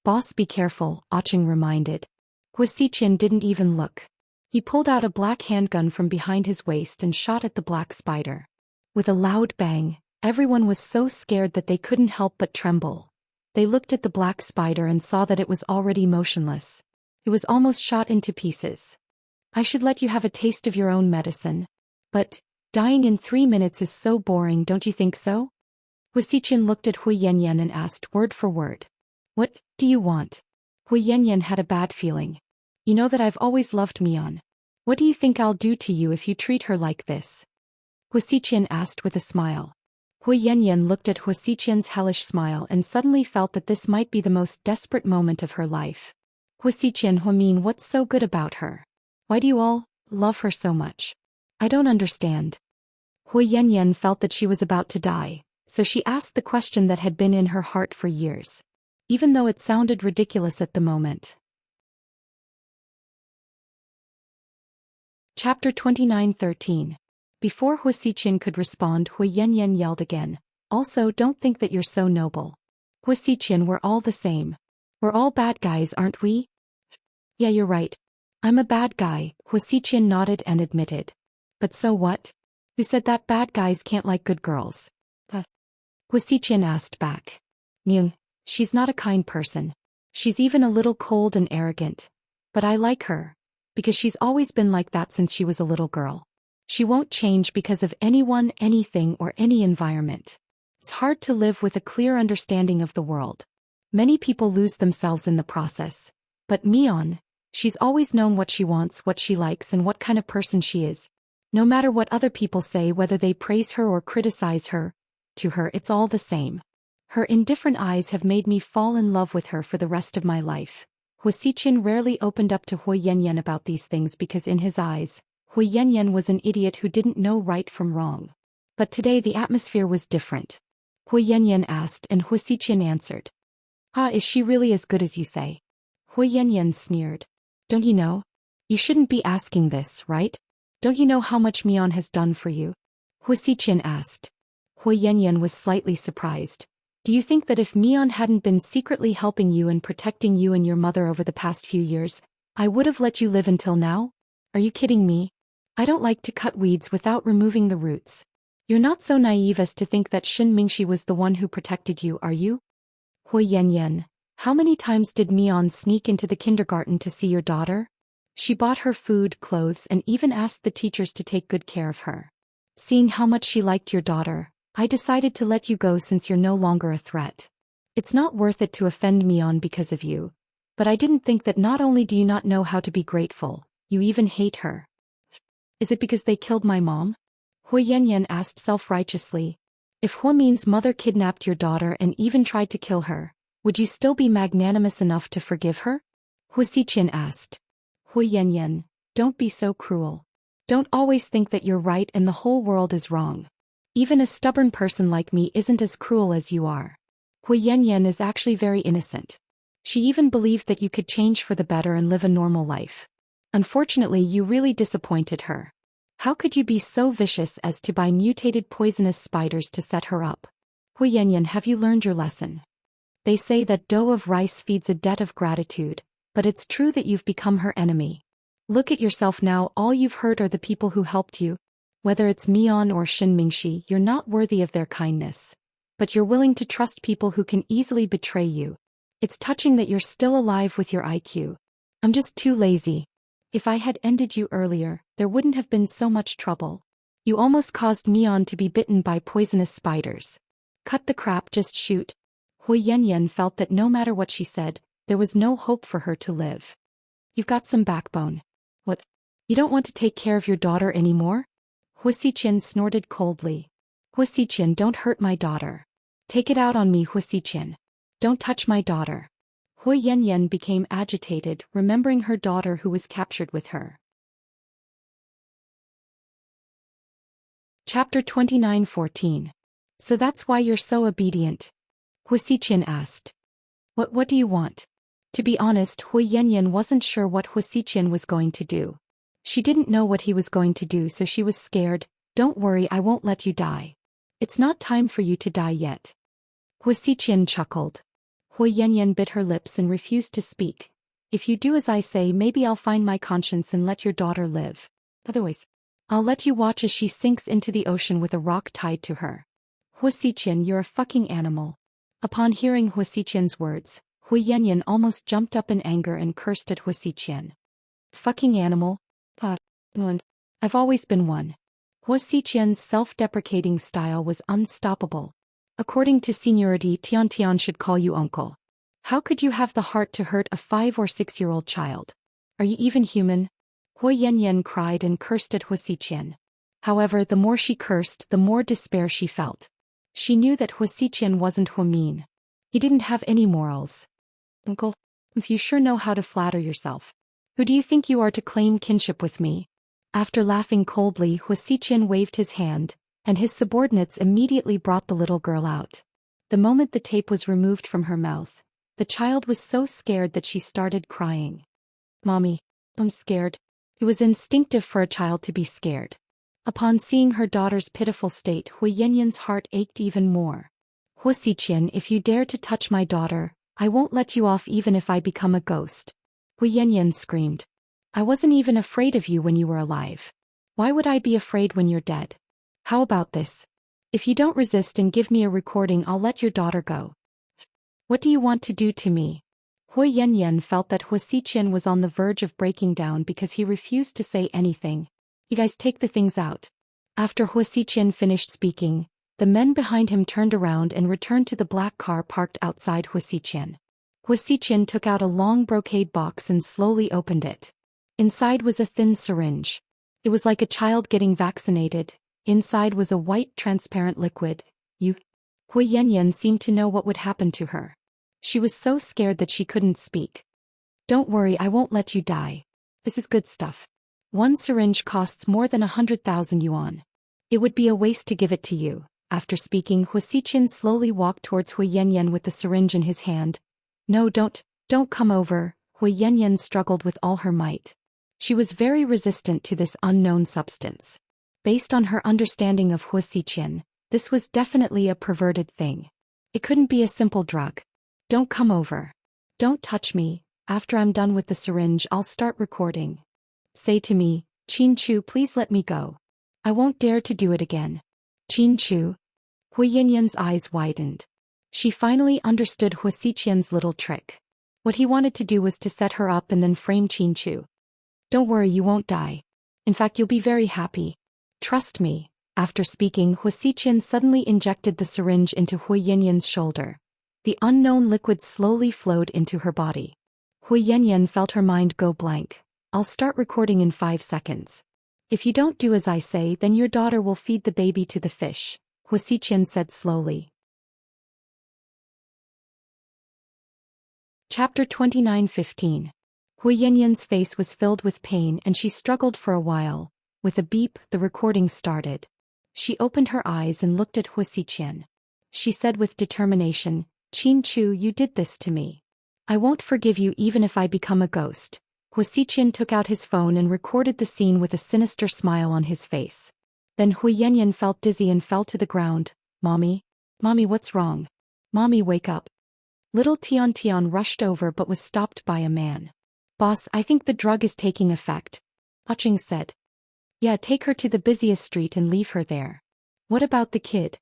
"Boss, be careful," Aching reminded. Hua Xiqian didn't even look. He pulled out a black handgun from behind his waist and shot at the black spider. With a loud bang, everyone was so scared that they couldn't help but tremble. They looked at the black spider and saw that it was already motionless. It was almost shot into pieces. "I should let you have a taste of your own medicine. But dying in 3 minutes is so boring, don't you think so?" Hua Xiqian looked at Hu Yanyan and asked word for word. "What do you want?" Hu Yanyan had a bad feeling. "You know that I've always loved Mian. What do you think I'll do to you if you treat her like this?" Hua Xiqian asked with a smile. Hu Yanyan looked at Hua Xiqian's hellish smile and suddenly felt that this might be the most desperate moment of her life. "Hua Xiqian, Hua Min, what's so good about her? Why do you all love her so much? I don't understand." Hu Yanyan felt that she was about to die, so she asked the question that had been in her heart for years, even though it sounded ridiculous at the moment. Chapter 29:13. Before Hua Xiqian could respond, Hu Yanyan yelled again, "Also, don't think that you're so noble. Hua Xiqian, we're all the same. We're all bad guys, aren't we?" "Yeah, you're right. I'm a bad guy," Hua Xiqian nodded and admitted. "But so what? Who said that bad guys can't like good girls?" Hua Xiqian asked back. "Myung, she's not a kind person. She's even a little cold and arrogant. But I like her, because she's always been like that since she was a little girl. She won't change because of anyone, anything, or any environment. It's hard to live with a clear understanding of the world. Many people lose themselves in the process. But Mian, she's always known what she wants, what she likes, and what kind of person she is. No matter what other people say, whether they praise her or criticize her, to her it's all the same. Her indifferent eyes have made me fall in love with her for the rest of my life." Hua Xiqian rarely opened up to Hu Yanyan about these things because in his eyes, Hu Yanyan was an idiot who didn't know right from wrong. But today the atmosphere was different. Hu Yanyan asked and Hua Xiqian answered. "Ah, is she really as good as you say?" Hu Yanyan sneered. "Don't you know? You shouldn't be asking this, right? Don't you know how much Mian has done for you?" Hua Xiqian asked. Hu Yanyan was slightly surprised. "Do you think that if Mian hadn't been secretly helping you and protecting you and your mother over the past few years, I would have let you live until now? Are you kidding me? I don't like to cut weeds without removing the roots. You're not so naive as to think that Shin Mingxi was the one who protected you, are you?" "Hu Yanyan, how many times did Mian sneak into the kindergarten to see your daughter? She bought her food, clothes, and even asked the teachers to take good care of her. Seeing how much she liked your daughter, I decided to let you go since you're no longer a threat. It's not worth it to offend Mian because of you, but I didn't think that not only do you not know how to be grateful, you even hate her." "Is it because they killed my mom?" Hu Yanyan asked self-righteously. "If Hua Min's mother kidnapped your daughter and even tried to kill her, would you still be magnanimous enough to forgive her?" Hua Xiqian asked. "Hu Yanyan, don't be so cruel. Don't always think that you're right and the whole world is wrong. Even a stubborn person like me isn't as cruel as you are. Hu Yanyan is actually very innocent. She even believed that you could change for the better and live a normal life. Unfortunately, you really disappointed her. How could you be so vicious as to buy mutated poisonous spiders to set her up? Hu Yanyan, have you learned your lesson? They say that dough of rice feeds a debt of gratitude, but it's true that you've become her enemy. Look at yourself now, all you've hurt are the people who helped you. Whether it's Mian or Shin Mingxi, you're not worthy of their kindness. But you're willing to trust people who can easily betray you. It's touching that you're still alive with your IQ. I'm just too lazy. If I had ended you earlier, there wouldn't have been so much trouble. You almost caused Mian to be bitten by poisonous spiders. Cut the crap, just shoot. Hui Yanyan felt that no matter what she said, there was no hope for her to live. You've got some backbone. What? You don't want to take care of your daughter anymore? Hu Xiqian snorted coldly. Hu Xiqian, don't hurt my daughter. Take it out on me, Hu Xiqian. Don't touch my daughter. Hui Yanyan became agitated, remembering her daughter who was captured with her. Chapter 29:14. So that's why you're so obedient? Hu Xiqian asked. What do you want? To be honest, Hui Yanyan wasn't sure what Hu Xiqian was going to do. She didn't know what he was going to do, so she was scared. Don't worry, I won't let you die. It's not time for you to die yet. Hu Xiqian chuckled. Hui Yanyan bit her lips and refused to speak. If you do as I say, maybe I'll find my conscience and let your daughter live. Otherwise, I'll let you watch as she sinks into the ocean with a rock tied to her. Hu Xiqian, you're a fucking animal. Upon hearing Hu Xiqian's words, Hui Yanyan almost jumped up in anger and cursed at Hu Xiqian. Fucking animal? I've always been one. Hu Xiqian's self-deprecating style was unstoppable. According to seniority, Tian should call you uncle. How could you have the heart to hurt a 5 or 6-year-old child? Are you even human? Hui Yanyan cried and cursed at Hu Xiqian. However, the more she cursed, the more despair she felt. She knew that Hu Xiqian wasn't Huamin. He didn't have any morals. Uncle, if you sure know how to flatter yourself. Who do you think you are to claim kinship with me? After laughing coldly, Hu Xiqian waved his hand, and his subordinates immediately brought the little girl out. The moment the tape was removed from her mouth, the child was so scared that she started crying. Mommy, I'm scared. It was instinctive for a child to be scared. Upon seeing her daughter's pitiful state, Hui Yanyan's heart ached even more. Hu Xiqian, if you dare to touch my daughter, I won't let you off even if I become a ghost. Hui Yanyan screamed. I wasn't even afraid of you when you were alive. Why would I be afraid when you're dead? How about this? If you don't resist and give me a recording, I'll let your daughter go. What do you want to do to me? Hui Yanyan felt that Hu Xiqian was on the verge of breaking down because he refused to say anything. You guys take the things out. After Hu Xiqian finished speaking, the men behind him turned around and returned to the black car parked outside Hu Xiqian. Hu Xiqian took out a long brocade box and slowly opened it. Inside was a thin syringe. It was like a child getting vaccinated. Inside was a white transparent liquid. Hui Yanyan seemed to know what would happen to her. She was so scared that she couldn't speak. Don't worry, I won't let you die. This is good stuff. One syringe costs more than 100,000 yuan. It would be a waste to give it to you. After speaking, Hu Xiqian slowly walked towards Hui Yanyan with the syringe in his hand. No, don't come over. Hui Yanyan struggled with all her might. She was very resistant to this unknown substance. Based on her understanding of Hu Xiqian, this was definitely a perverted thing. It couldn't be a simple drug. Don't come over. Don't touch me. After I'm done with the syringe, I'll start recording. Say to me, Qin Chu, please let me go. I won't dare to do it again. Qin Chu? Hui Yanyan's eyes widened. She finally understood Hu Xiqian's little trick. What he wanted to do was to set her up and then frame Qin Chu. Don't worry, you won't die. In fact, you'll be very happy. Trust me. After speaking, Hu Xiqian suddenly injected the syringe into Hui Yanyan's shoulder. The unknown liquid slowly flowed into her body. Hui Yanyan felt her mind go blank. I'll start recording in 5 seconds. If you don't do as I say, then your daughter will feed the baby to the fish, Hu Xiqian said slowly. Chapter 29:15. Hui Yanyan's face was filled with pain and she struggled for a while. With a beep, the recording started. She opened her eyes and looked at Hu Xiqian. She said with determination, Qin Chu, you did this to me. I won't forgive you even if I become a ghost. Hu Xiqian took out his phone and recorded the scene with a sinister smile on his face. Then Hui Yanyan felt dizzy and fell to the ground. Mommy? Mommy, what's wrong? Mommy, wake up. Little Tian rushed over but was stopped by a man. Boss, I think the drug is taking effect. Aching said. Yeah, take her to the busiest street and leave her there. What about the kid?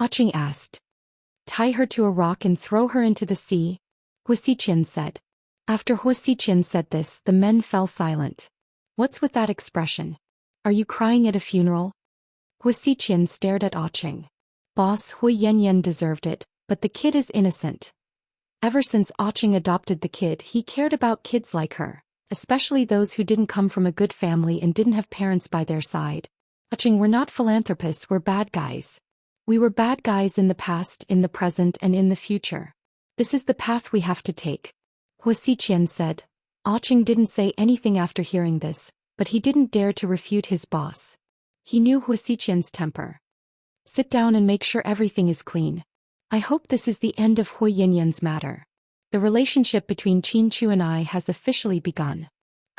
Aching asked. Tie her to a rock and throw her into the sea, Hu Xiqian said. After Hu Xiqian said this, the men fell silent. What's with that expression? Are you crying at a funeral? Hu Xiqian stared at Aching. Boss Hui Yanyan deserved it, but the kid is innocent. Ever since Ching adopted the kid, he cared about kids like her, especially those who didn't come from a good family and didn't have parents by their side. Ching, we're not philanthropists, we're bad guys. We were bad guys in the past, in the present, and in the future. This is the path we have to take. Hua Xiqian said. Ching didn't say anything after hearing this, but he didn't dare to refute his boss. He knew Hua Xiqian's temper. Sit down and make sure everything is clean. I hope this is the end of Hui Yanyan's matter. The relationship between Qin Chu and I has officially begun.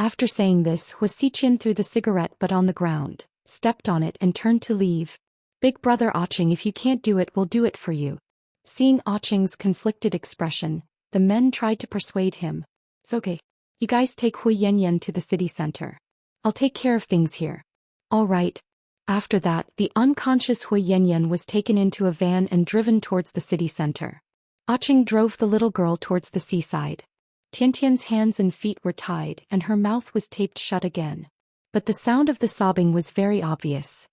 After saying this, Hua Xiqian threw the cigarette butt on the ground, stepped on it and turned to leave. Big brother Ching, if you can't do it, we'll do it for you. Seeing Ching's conflicted expression, the men tried to persuade him. It's okay. You guys take Hui Yanyan to the city center. I'll take care of things here. All right. After that, the unconscious Hui Yanyan was taken into a van and driven towards the city center. Ching drove the little girl towards the seaside. Tiantian's hands and feet were tied and her mouth was taped shut again. But the sound of the sobbing was very obvious.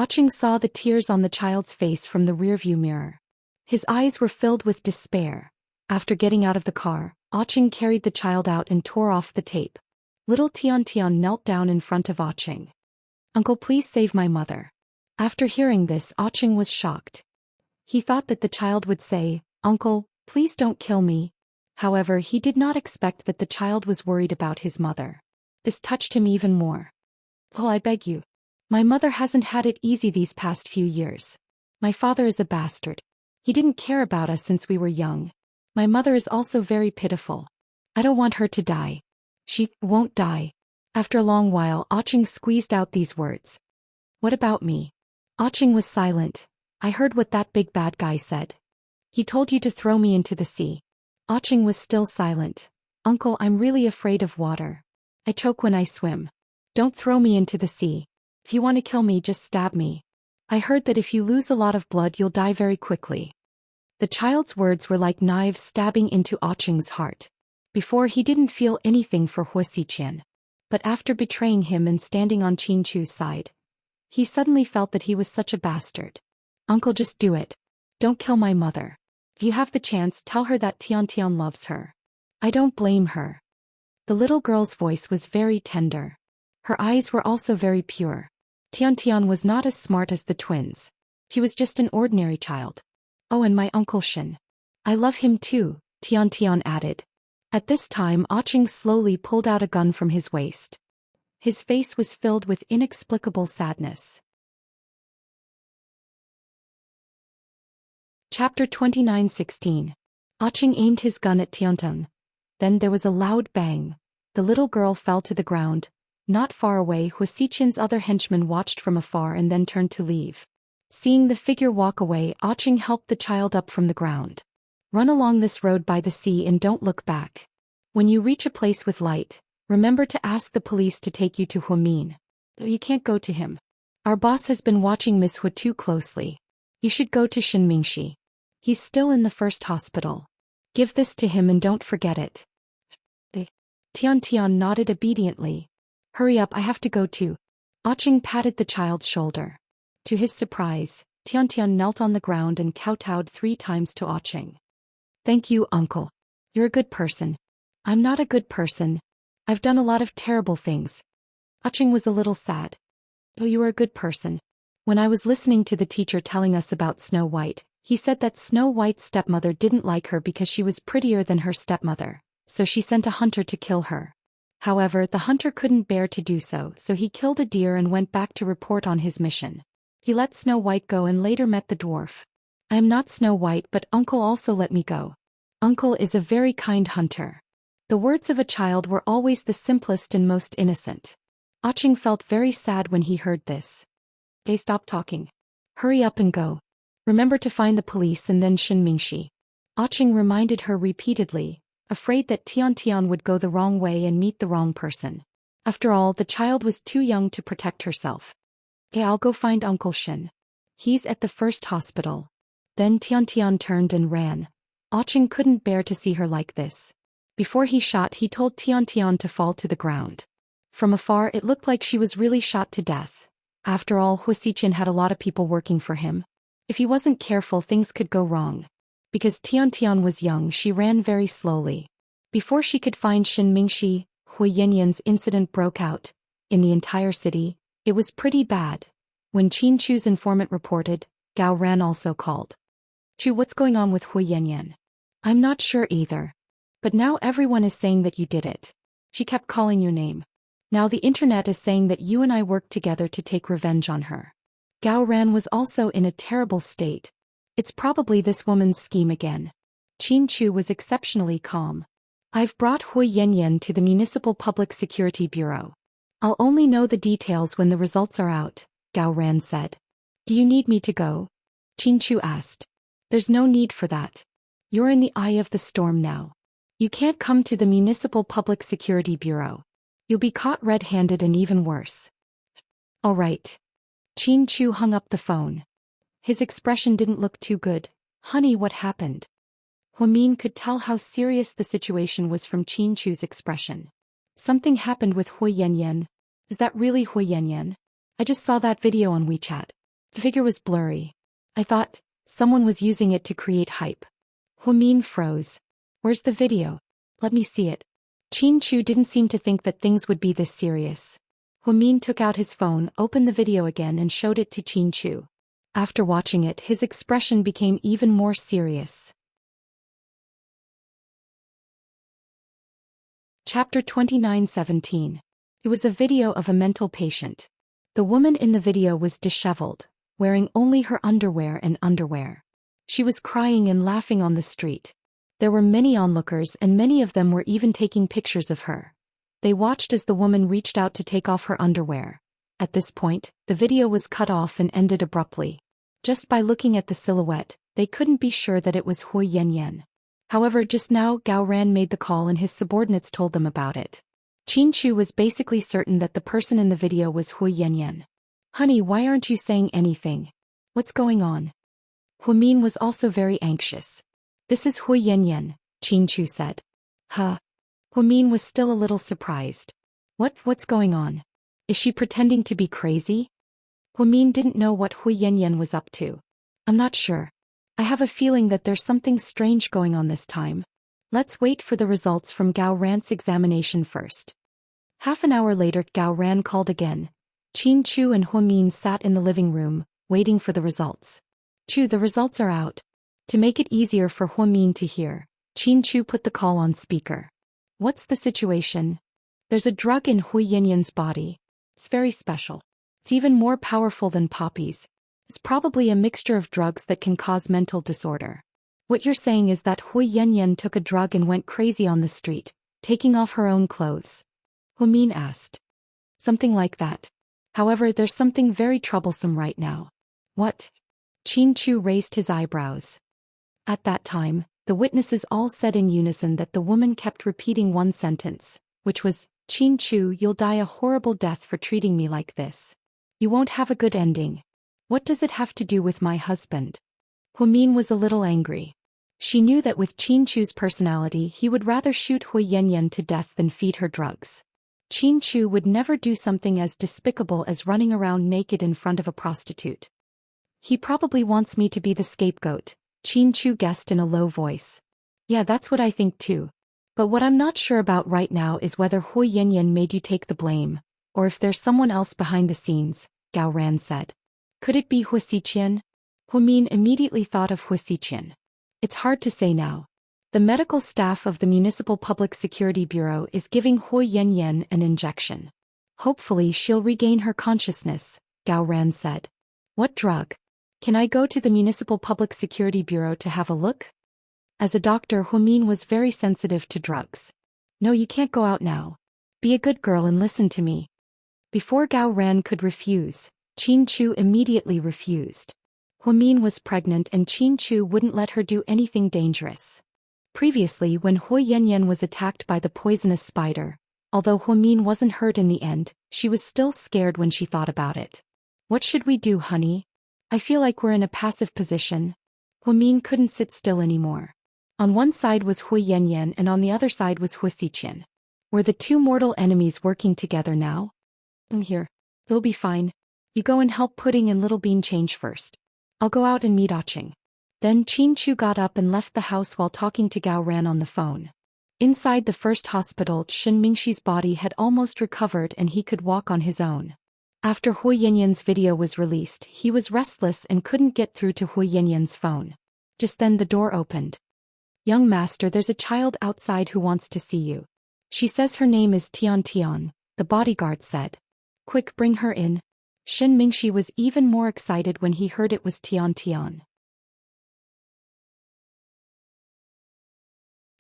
Ching saw the tears on the child's face from the rearview mirror. His eyes were filled with despair. After getting out of the car, Ching carried the child out and tore off the tape. Little Tian knelt down in front of Ching. Uncle, please save my mother. After hearing this, Ching was shocked. He thought that the child would say, Uncle, please don't kill me. However, he did not expect that the child was worried about his mother. This touched him even more. Oh, I beg you. My mother hasn't had it easy these past few years. My father is a bastard. He didn't care about us since we were young. My mother is also very pitiful. I don't want her to die. She won't die. After a long while, Ching squeezed out these words. What about me? Ching was silent. I heard what that big bad guy said. He told you to throw me into the sea. Ching was still silent. Uncle, I'm really afraid of water. I choke when I swim. Don't throw me into the sea. If you want to kill me, just stab me. I heard that if you lose a lot of blood, you'll die very quickly. The child's words were like knives stabbing into Ching's heart. Before, he didn't feel anything for Hua Xiqian. But after betraying him and standing on Qin Chu's side, he suddenly felt that he was such a bastard. Uncle, just do it. Don't kill my mother. If you have the chance, tell her that Tian loves her. I don't blame her. The little girl's voice was very tender. Her eyes were also very pure. Tian was not as smart as the twins. He was just an ordinary child. Oh, and my Uncle Shen. I love him too, Tian added. At this time, Ching slowly pulled out a gun from his waist. His face was filled with inexplicable sadness. Chapter 29:16. Ching aimed his gun at Tian. Then there was a loud bang. The little girl fell to the ground. Not far away, Hua Xiqian's other henchman watched from afar and then turned to leave. Seeing the figure walk away, Ching helped the child up from the ground. Run along this road by the sea and don't look back. When you reach a place with light, remember to ask the police to take you to Huamin. You can't go to him. Our boss has been watching Miss Hua too closely. You should go to Shinmingshi. He's still in the first hospital. Give this to him and don't forget it. Tian nodded obediently. Hurry up, I have to go too. Ching patted the child's shoulder. To his surprise, Tian knelt on the ground and kowtowed 3 times to Ching. Thank you, Uncle. You're a good person. I'm not a good person. I've done a lot of terrible things. Ching was a little sad. Oh, you are a good person. When I was listening to the teacher telling us about Snow White, he said that Snow White's stepmother didn't like her because she was prettier than her stepmother, so she sent a hunter to kill her. However, the hunter couldn't bear to do so, so he killed a deer and went back to report on his mission. He let Snow White go and later met the dwarf. I am not Snow White, but Uncle also let me go. Uncle is a very kind hunter. The words of a child were always the simplest and most innocent. Ching felt very sad when he heard this. Hey, stop talking. Hurry up and go. Remember to find the police and then Shinmingshi. Ching reminded her repeatedly, afraid that Tian would go the wrong way and meet the wrong person. After all, the child was too young to protect herself. Okay, I'll go find Uncle Shen. He's at the first hospital. Then Tian turned and ran. Ching couldn't bear to see her like this. Before he shot, he told Tian to fall to the ground. From afar, it looked like she was really shot to death. After all, Hua Xiqian had a lot of people working for him. If he wasn't careful, things could go wrong. Because Tian was young, she ran very slowly. Before she could find Shin Mingxi, Hu Yanyan's incident broke out. In the entire city, it was pretty bad. When Qin Chu's informant reported, Gao Ran also called. Chu, what's going on with Hu Yanyan? I'm not sure either. But now everyone is saying that you did it. She kept calling your name. Now the internet is saying that you and I worked together to take revenge on her. Gao Ran was also in a terrible state. It's probably this woman's scheme again. Qin Chu was exceptionally calm. I've brought Hu Yanyan to the Municipal Public Security Bureau. I'll only know the details when the results are out, Gao Ran said. Do you need me to go? Qin Chu asked. There's no need for that. You're in the eye of the storm now. You can't come to the Municipal Public Security Bureau. You'll be caught red-handed and even worse. All right. Qin Chu hung up the phone. His expression didn't look too good. Honey, what happened? Huamin could tell how serious the situation was from Qin Chu's expression. Something happened with Hu Yanyan. Is that really Hu Yanyan? I just saw that video on WeChat. The figure was blurry. I thought someone was using it to create hype. Huamin froze. Where's the video? Let me see it. Qin Chu didn't seem to think that things would be this serious. Huamin took out his phone, opened the video again and showed it to Qin Chu. After watching it, his expression became even more serious. Chapter 29:17. It was a video of a mental patient. The woman in the video was disheveled, wearing only her underwear and underwear. She was crying and laughing on the street. There were many onlookers and many of them were even taking pictures of her. They watched as the woman reached out to take off her underwear. At this point, the video was cut off and ended abruptly. Just by looking at the silhouette, they couldn't be sure that it was Hu Yanyan. However, just now Gao Ran made the call and his subordinates told them about it. Qin Chu was basically certain that the person in the video was Hu Yanyan. Honey, why aren't you saying anything? What's going on? Huamin was also very anxious. This is Hu Yanyan, Qin Chu said. Huh? Huamin was still a little surprised. What's going on? Is she pretending to be crazy? Huamin didn't know what Hu Yanyan was up to. I'm not sure. I have a feeling that there's something strange going on this time. Let's wait for the results from Gao Ran's examination first. Half an hour later, Gao Ran called again. Qin Chu and Huamin sat in the living room, waiting for the results. Chu, the results are out. To make it easier for Huamin to hear, Qin Chu put the call on speaker. What's the situation? There's a drug in Hu Yanyan's body. It's very special. It's even more powerful than poppies. It's probably a mixture of drugs that can cause mental disorder. What you're saying is that Hu Yanyan took a drug and went crazy on the street, taking off her own clothes? Huamin asked. Something like that. However, there's something very troublesome right now. What? Qin Chu raised his eyebrows. At that time, the witnesses all said in unison that the woman kept repeating one sentence, which was, Qin Chu, you'll die a horrible death for treating me like this. You won't have a good ending. What does it have to do with my husband? Huamin was a little angry. She knew that with Qin Chu's personality he would rather shoot Hu Yanyan to death than feed her drugs. Qin Chu would never do something as despicable as running around naked in front of a prostitute. He probably wants me to be the scapegoat, Qin Chu guessed in a low voice. Yeah, that's what I think too. But what I'm not sure about right now is whether Hu Yanyan made you take the blame, or if there's someone else behind the scenes, Gao Ran said. Could it be Hu Xiqian? Huamin immediately thought of Hu Xiqian. It's hard to say now. The medical staff of the Municipal Public Security Bureau is giving Hu Yanyan an injection. Hopefully she'll regain her consciousness, Gao Ran said. What drug? Can I go to the Municipal Public Security Bureau to have a look? As a doctor, Huamin was very sensitive to drugs. No, you can't go out now. Be a good girl and listen to me. Before Gao Ran could refuse, Qin Chu immediately refused. Huamin was pregnant and Qin Chu wouldn't let her do anything dangerous. Previously, when Hu Yanyan was attacked by the poisonous spider, although Huamin wasn't hurt in the end, she was still scared when she thought about it. What should we do, honey? I feel like we're in a passive position. Huamin couldn't sit still anymore. On one side was Hu Yanyan and on the other side was Hu Xiqian. Were the two mortal enemies working together now? I'm here. They'll be fine. You go and help Pudding and Little Bean change first. I'll go out and meet Aching. Then Qin Chu got up and left the house while talking to Gao Ran on the phone. Inside the first hospital, Shen Mingxi's body had almost recovered and he could walk on his own. After Hu Yanyan's video was released, he was restless and couldn't get through to Hu Yanyan's phone. Just then the door opened. "Young master, there's a child outside who wants to see you. She says her name is Tian Tian," the bodyguard said. "Quick, bring her in." Shen Mingxi was even more excited when he heard it was Tian Tian.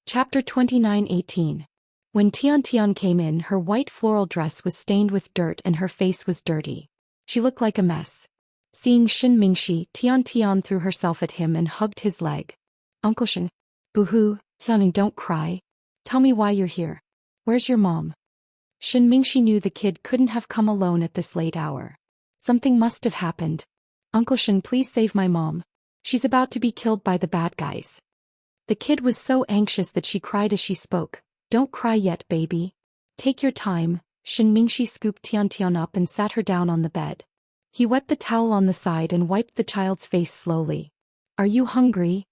Chapter 29:18. When Tian Tian came in, her white floral dress was stained with dirt and her face was dirty. She looked like a mess. Seeing Shen Mingxi, Tian Tian threw herself at him and hugged his leg. "Uncle Shen." "Boo-hoo, Tian, don't cry. Tell me why you're here. Where's your mom?" Shen Mingxi knew the kid couldn't have come alone at this late hour. Something must have happened. "Uncle Shen, please save my mom. She's about to be killed by the bad guys." The kid was so anxious that she cried as she spoke. "Don't cry yet, baby. Take your time." Shen Mingxi scooped Tian Tian up and sat her down on the bed. He wet the towel on the side and wiped the child's face slowly. "Are you hungry?"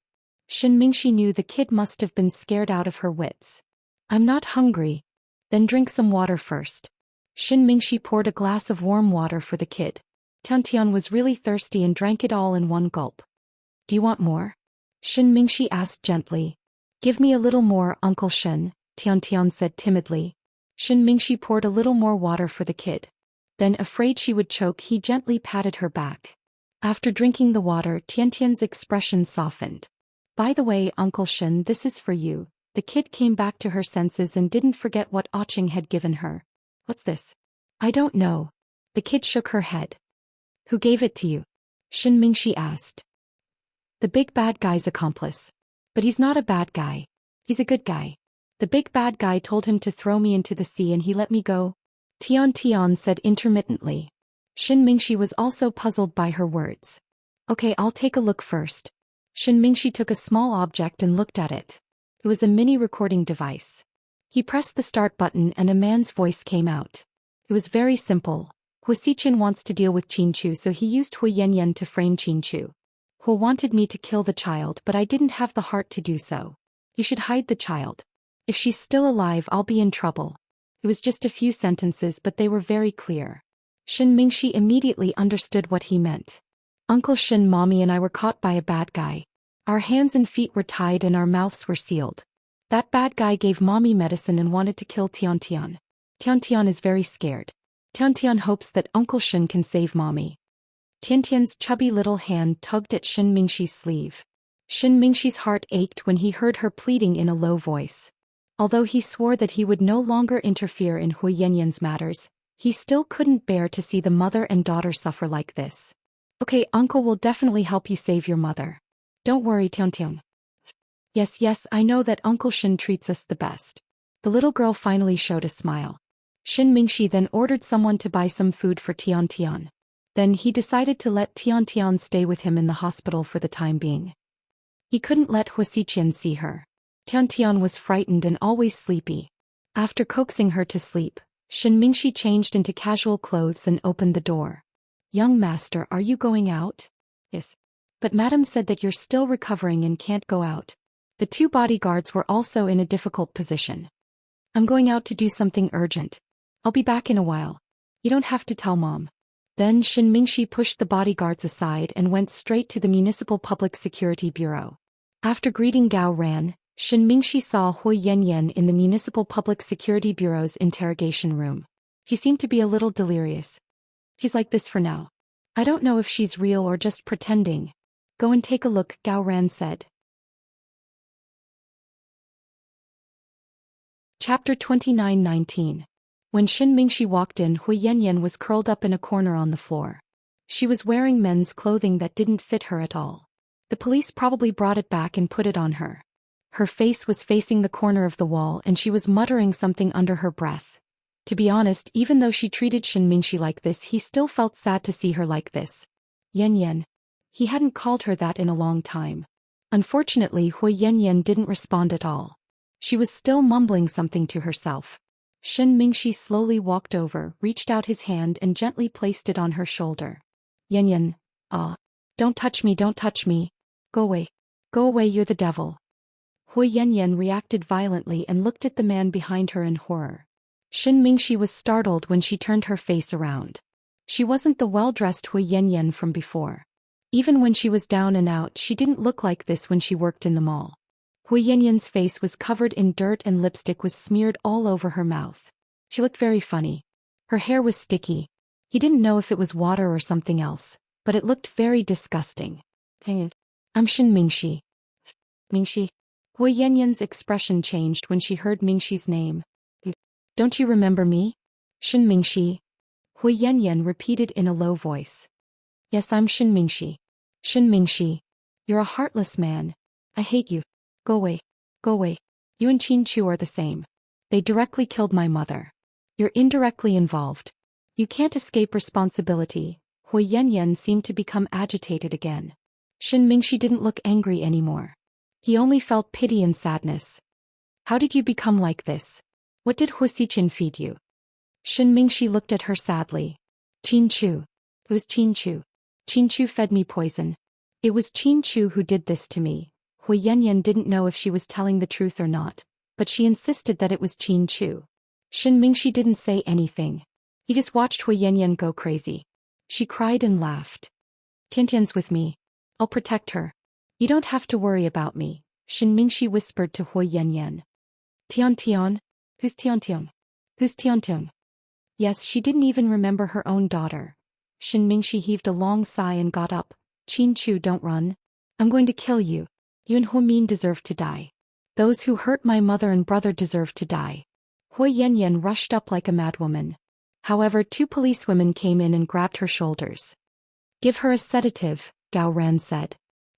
Shen Mingxi knew the kid must have been scared out of her wits. "I'm not hungry." "Then drink some water first." Shen Mingxi poured a glass of warm water for the kid. Tian Tian was really thirsty and drank it all in one gulp. "Do you want more?" Shen Mingxi asked gently. "Give me a little more, Uncle Shen," Tian Tian said timidly. Shen Mingxi poured a little more water for the kid. Then, afraid she would choke, he gently patted her back. After drinking the water, Tian Tian's expression softened. "By the way, Uncle Shen, this is for you." The kid came back to her senses and didn't forget what Aching had given her. "What's this?" "I don't know." The kid shook her head. "Who gave it to you?" Shen Mingxi asked. "The big bad guy's accomplice. But he's not a bad guy. He's a good guy. The big bad guy told him to throw me into the sea and he let me go," Tian Tian said intermittently. Shen Mingxi was also puzzled by her words. "Okay, I'll take a look first." Shen Mingxi took a small object and looked at it. It was a mini recording device. He pressed the start button and a man's voice came out. It was very simple. "Hu Xiqin wants to deal with Qin Chu, so he used Hu Yanyan to frame Qin Chu. Hu wanted me to kill the child, but I didn't have the heart to do so. You should hide the child. If she's still alive, I'll be in trouble." It was just a few sentences, but they were very clear. Shen Mingxi immediately understood what he meant. "Uncle Shen, Mommy and I were caught by a bad guy. Our hands and feet were tied and our mouths were sealed. That bad guy gave Mommy medicine and wanted to kill Tian Tian. Tian Tian is very scared. Tian Tian hopes that Uncle Shen can save Mommy." Tian Tian's chubby little hand tugged at Shen Mingxi's sleeve. Shen Mingxi's heart ached when he heard her pleading in a low voice. Although he swore that he would no longer interfere in Hu Yanyan's matters, he still couldn't bear to see the mother and daughter suffer like this. "Okay, Uncle will definitely help you save your mother. Don't worry, Tian Tian." Yes, I know that Uncle Shen treats us the best." The little girl finally showed a smile. Shen Mingxi then ordered someone to buy some food for Tian Tian. Then he decided to let Tian Tian stay with him in the hospital for the time being. He couldn't let Hu Xiqin see her. Tian Tian was frightened and always sleepy. After coaxing her to sleep, Shen Mingxi changed into casual clothes and opened the door. "Young master, are you going out?" "Yes. But Madam said that you're still recovering and can't go out." The two bodyguards were also in a difficult position. "I'm going out to do something urgent. I'll be back in a while. You don't have to tell Mom." Then Shen Mingxi pushed the bodyguards aside and went straight to the Municipal Public Security Bureau. After greeting Gao Ran, Shen Mingxi saw Hu Yanyan in the Municipal Public Security Bureau's interrogation room. He seemed to be a little delirious. "He's like this for now. I don't know if she's real or just pretending." "Go and take a look," Gao Ran said. Chapter 29:19. When Shen Mingxi walked in, Hu Yanyan was curled up in a corner on the floor. She was wearing men's clothing that didn't fit her at all. The police probably brought it back and put it on her. Her face was facing the corner of the wall and she was muttering something under her breath. To be honest, even though she treated Shen Mingxi like this, he still felt sad to see her like this. Yanyan. He hadn't called her that in a long time. Unfortunately, Hu Yanyan didn't respond at all. She was still mumbling something to herself. Shen Mingxi slowly walked over, reached out his hand and gently placed it on her shoulder. "Yanyan, ah." Don't touch me, don't touch me. Go away. Go away, you're the devil. Hui Yanyan reacted violently and looked at the man behind her in horror. Shin Mingxi was startled when she turned her face around. She wasn't the well-dressed Hui Yanyan from before. Even when she was down and out, she didn't look like this when she worked in the mall. Hui Yanyan's face was covered in dirt and lipstick was smeared all over her mouth. She looked very funny. Her hair was sticky. He didn't know if it was water or something else, but it looked very disgusting. I'm Shin Mingxi. Mingxi? Hui Yanyan's expression changed when she heard Mingxi's name. Don't you remember me? Shin Mingxi. Hui Yanyan repeated in a low voice. Yes, I'm Shin Mingxi. Shin Mingxi. You're a heartless man. I hate you. Go away. Go away. You and Qin Chu are the same. They directly killed my mother. You're indirectly involved. You can't escape responsibility. Hui Yanyan seemed to become agitated again. Shin Mingxi didn't look angry anymore. He only felt pity and sadness. How did you become like this? What did Hu Xiqin feed you? Shin Mingxi looked at her sadly. Qin Chu. It was Qin Chu. Qin Chu fed me poison. It was Qin Chu who did this to me. Hui Yanyan didn't know if she was telling the truth or not, but she insisted that it was Qin Chu. Shin Mingxi didn't say anything. He just watched Hui Yanyan go crazy. She cried and laughed. Tiantian's with me. I'll protect her. You don't have to worry about me, Shin Mingxi whispered to Hui Yanyan. Tian? Who's Tian? Who's Tian? Yes, she didn't even remember her own daughter. Shin Mingxi heaved a long sigh and got up. Qin Chu, don't run. I'm going to kill you. You and Hu Min deserve to die. Those who hurt my mother and brother deserve to die. Hui Yanyan rushed up like a madwoman. However, 2 policewomen came in and grabbed her shoulders. Give her a sedative, Gao Ran said.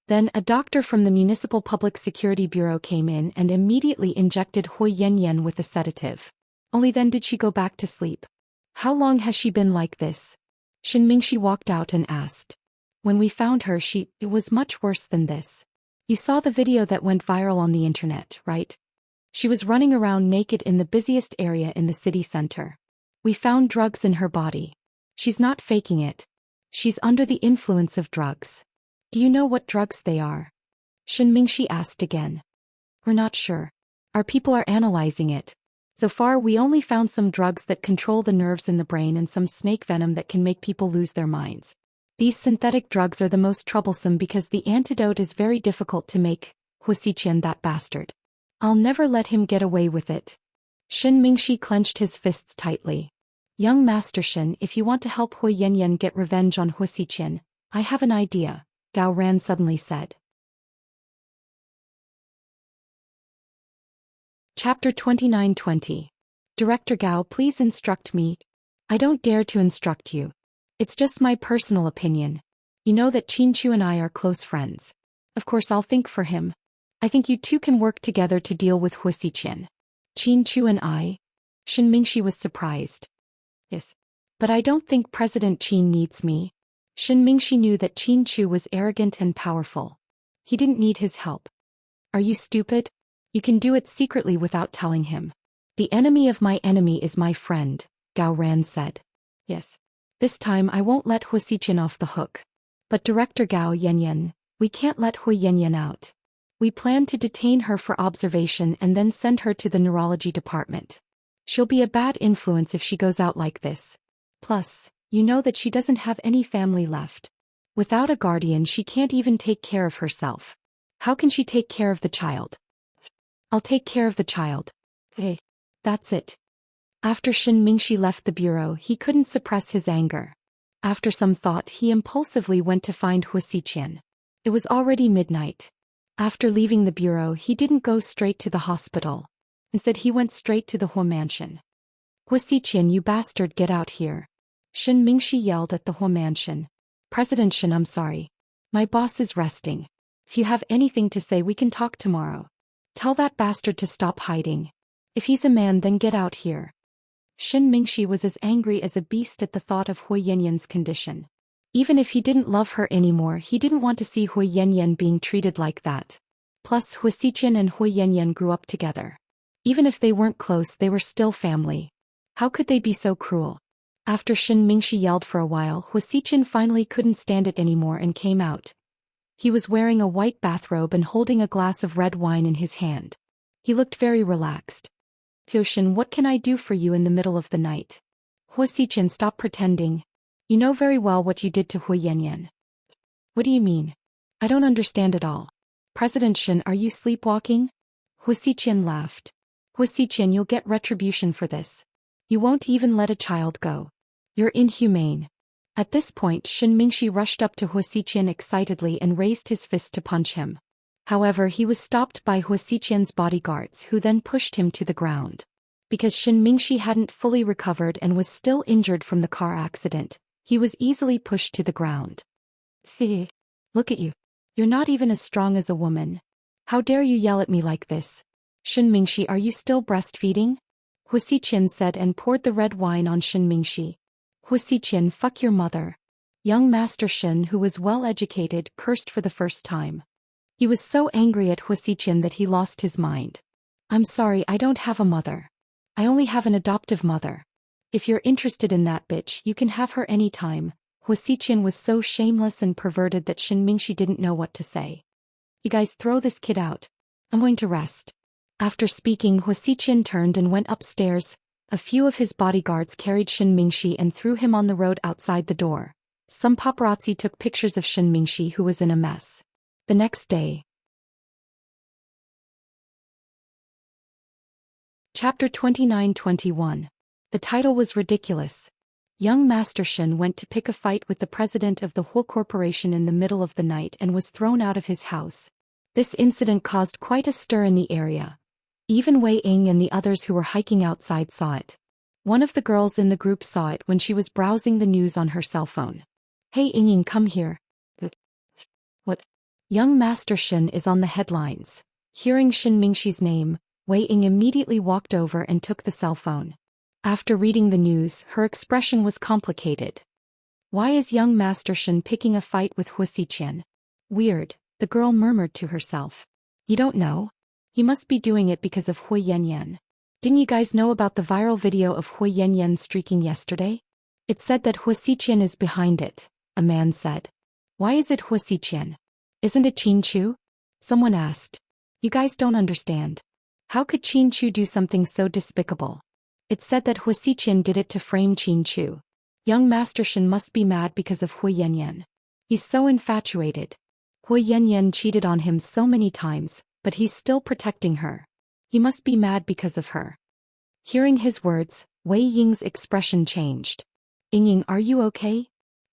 Then a doctor from the Municipal Public Security Bureau came in and immediately injected Hui Yanyan with a sedative. Only then did she go back to sleep. How long has she been like this? Shin Mingxi walked out and asked. When we found her, it was much worse than this. You saw the video that went viral on the internet, right? She was running around naked in the busiest area in the city center. We found drugs in her body. She's not faking it. She's under the influence of drugs. Do you know what drugs they are? Shin Mingxi asked again. We're not sure. Our people are analyzing it. So far we only found some drugs that control the nerves in the brain and some snake venom that can make people lose their minds. These synthetic drugs are the most troublesome because the antidote is very difficult to make. Hu Xiqian, that bastard. I'll never let him get away with it. Shin Mingxi clenched his fists tightly. Young Master Shin, if you want to help Hui Yanyan get revenge on Hu Xiqian, I have an idea, Gao Ran suddenly said. Chapter 29:20. Director Gao, please instruct me. I don't dare to instruct you. It's just my personal opinion. You know that Qin Chu and I are close friends. Of course I'll think for him. I think you two can work together to deal with Hu Xiqian. Qin Chu and I? Shin Mingxi was surprised. Yes. But I don't think President Qin needs me. Shin Mingxi knew that Qin Chu was arrogant and powerful. He didn't need his help. Are you stupid? You can do it secretly without telling him. The enemy of my enemy is my friend, Gao Ran said. Yes. This time I won't let Hu Xiqian off the hook. But Director Gao Yanyan, we can't let Hui Yanyan out. We plan to detain her for observation and then send her to the neurology department. She'll be a bad influence if she goes out like this. Plus, you know that she doesn't have any family left. Without a guardian, she can't even take care of herself. How can she take care of the child? I'll take care of the child. Hey, that's it. After Shin Mingxi left the bureau, he couldn't suppress his anger. After some thought, he impulsively went to find Hu Xiqian. It was already midnight. After leaving the bureau, he didn't go straight to the hospital. Instead, he went straight to the Hu mansion. Hu Xiqian, you bastard, get out here. Shin Mingxi yelled at the Hu mansion. President Shin, I'm sorry. My boss is resting. If you have anything to say, we can talk tomorrow. Tell that bastard to stop hiding. If he's a man, then get out here. Shin Mingxi was as angry as a beast at the thought of Hui Yanyan's condition. Even if he didn't love her anymore, he didn't want to see Hui Yanyan being treated like that. Plus, Hu Xiqian and Hui Yanyan grew up together. Even if they weren't close, they were still family. How could they be so cruel? After Shin Mingxi yelled for a while, Huasichen finally couldn't stand it anymore and came out. He was wearing a white bathrobe and holding a glass of red wine in his hand. He looked very relaxed. Hyoshin, what can I do for you in the middle of the night? Huasichen, stop pretending. You know very well what you did to Hu Yanyan. What do you mean? I don't understand at all. President Shin, are you sleepwalking? Huasichen laughed. Huasichen, you'll get retribution for this. You won't even let a child go. You're inhumane. At this point, Shin Mingxi rushed up to Huasichen excitedly and raised his fist to punch him. However, he was stopped by Huasichen's bodyguards, who then pushed him to the ground. Because Shin Mingxi hadn't fully recovered and was still injured from the car accident, he was easily pushed to the ground. See? Look at you. You're not even as strong as a woman. How dare you yell at me like this? Shin Mingxi, are you still breastfeeding? Huasichen said and poured the red wine on Shin Mingxi. Huasichen, fuck your mother. Young Master Shin, who was well educated, cursed for the first time. He was so angry at Huasichen that he lost his mind. I'm sorry, I don't have a mother. I only have an adoptive mother. If you're interested in that bitch, you can have her anytime. Huasichen was so shameless and perverted that Shin Mingxi didn't know what to say. You guys throw this kid out. I'm going to rest. After speaking, Huasichen turned and went upstairs. A few of his bodyguards carried Shin Mingxi and threw him on the road outside the door. Some paparazzi took pictures of Shin Mingxi, who was in a mess. The next day. Chapter 29-21. The title was ridiculous. Young Master Shin went to pick a fight with the president of the Huo Corporation in the middle of the night and was thrown out of his house. This incident caused quite a stir in the area. Even Wei Ying and the others who were hiking outside saw it. One of the girls in the group saw it when she was browsing the news on her cell phone. Hey Ying, come here. What? Young Master Shin is on the headlines. Hearing Shin Mingxi's name, Wei Ying immediately walked over and took the cell phone. After reading the news, her expression was complicated. Why is young Master Shin picking a fight with Huasichen? Weird, the girl murmured to herself. You don't know? He must be doing it because of Hu Yanyan. Didn't you guys know about the viral video of Hu Yanyan streaking yesterday? It said that Huasichen is behind it, a man said. Why is it Huasichen? Isn't it Qin Chu? Someone asked. You guys don't understand. How could Qin Chu do something so despicable? It said that Huasichen did it to frame Qin Chu. Young Master Shin must be mad because of Hu Yanyan. He's so infatuated. Hu Yanyan cheated on him so many times, but he's still protecting her. He must be mad because of her. Hearing his words, Wei Ying's expression changed. Ying, are you okay?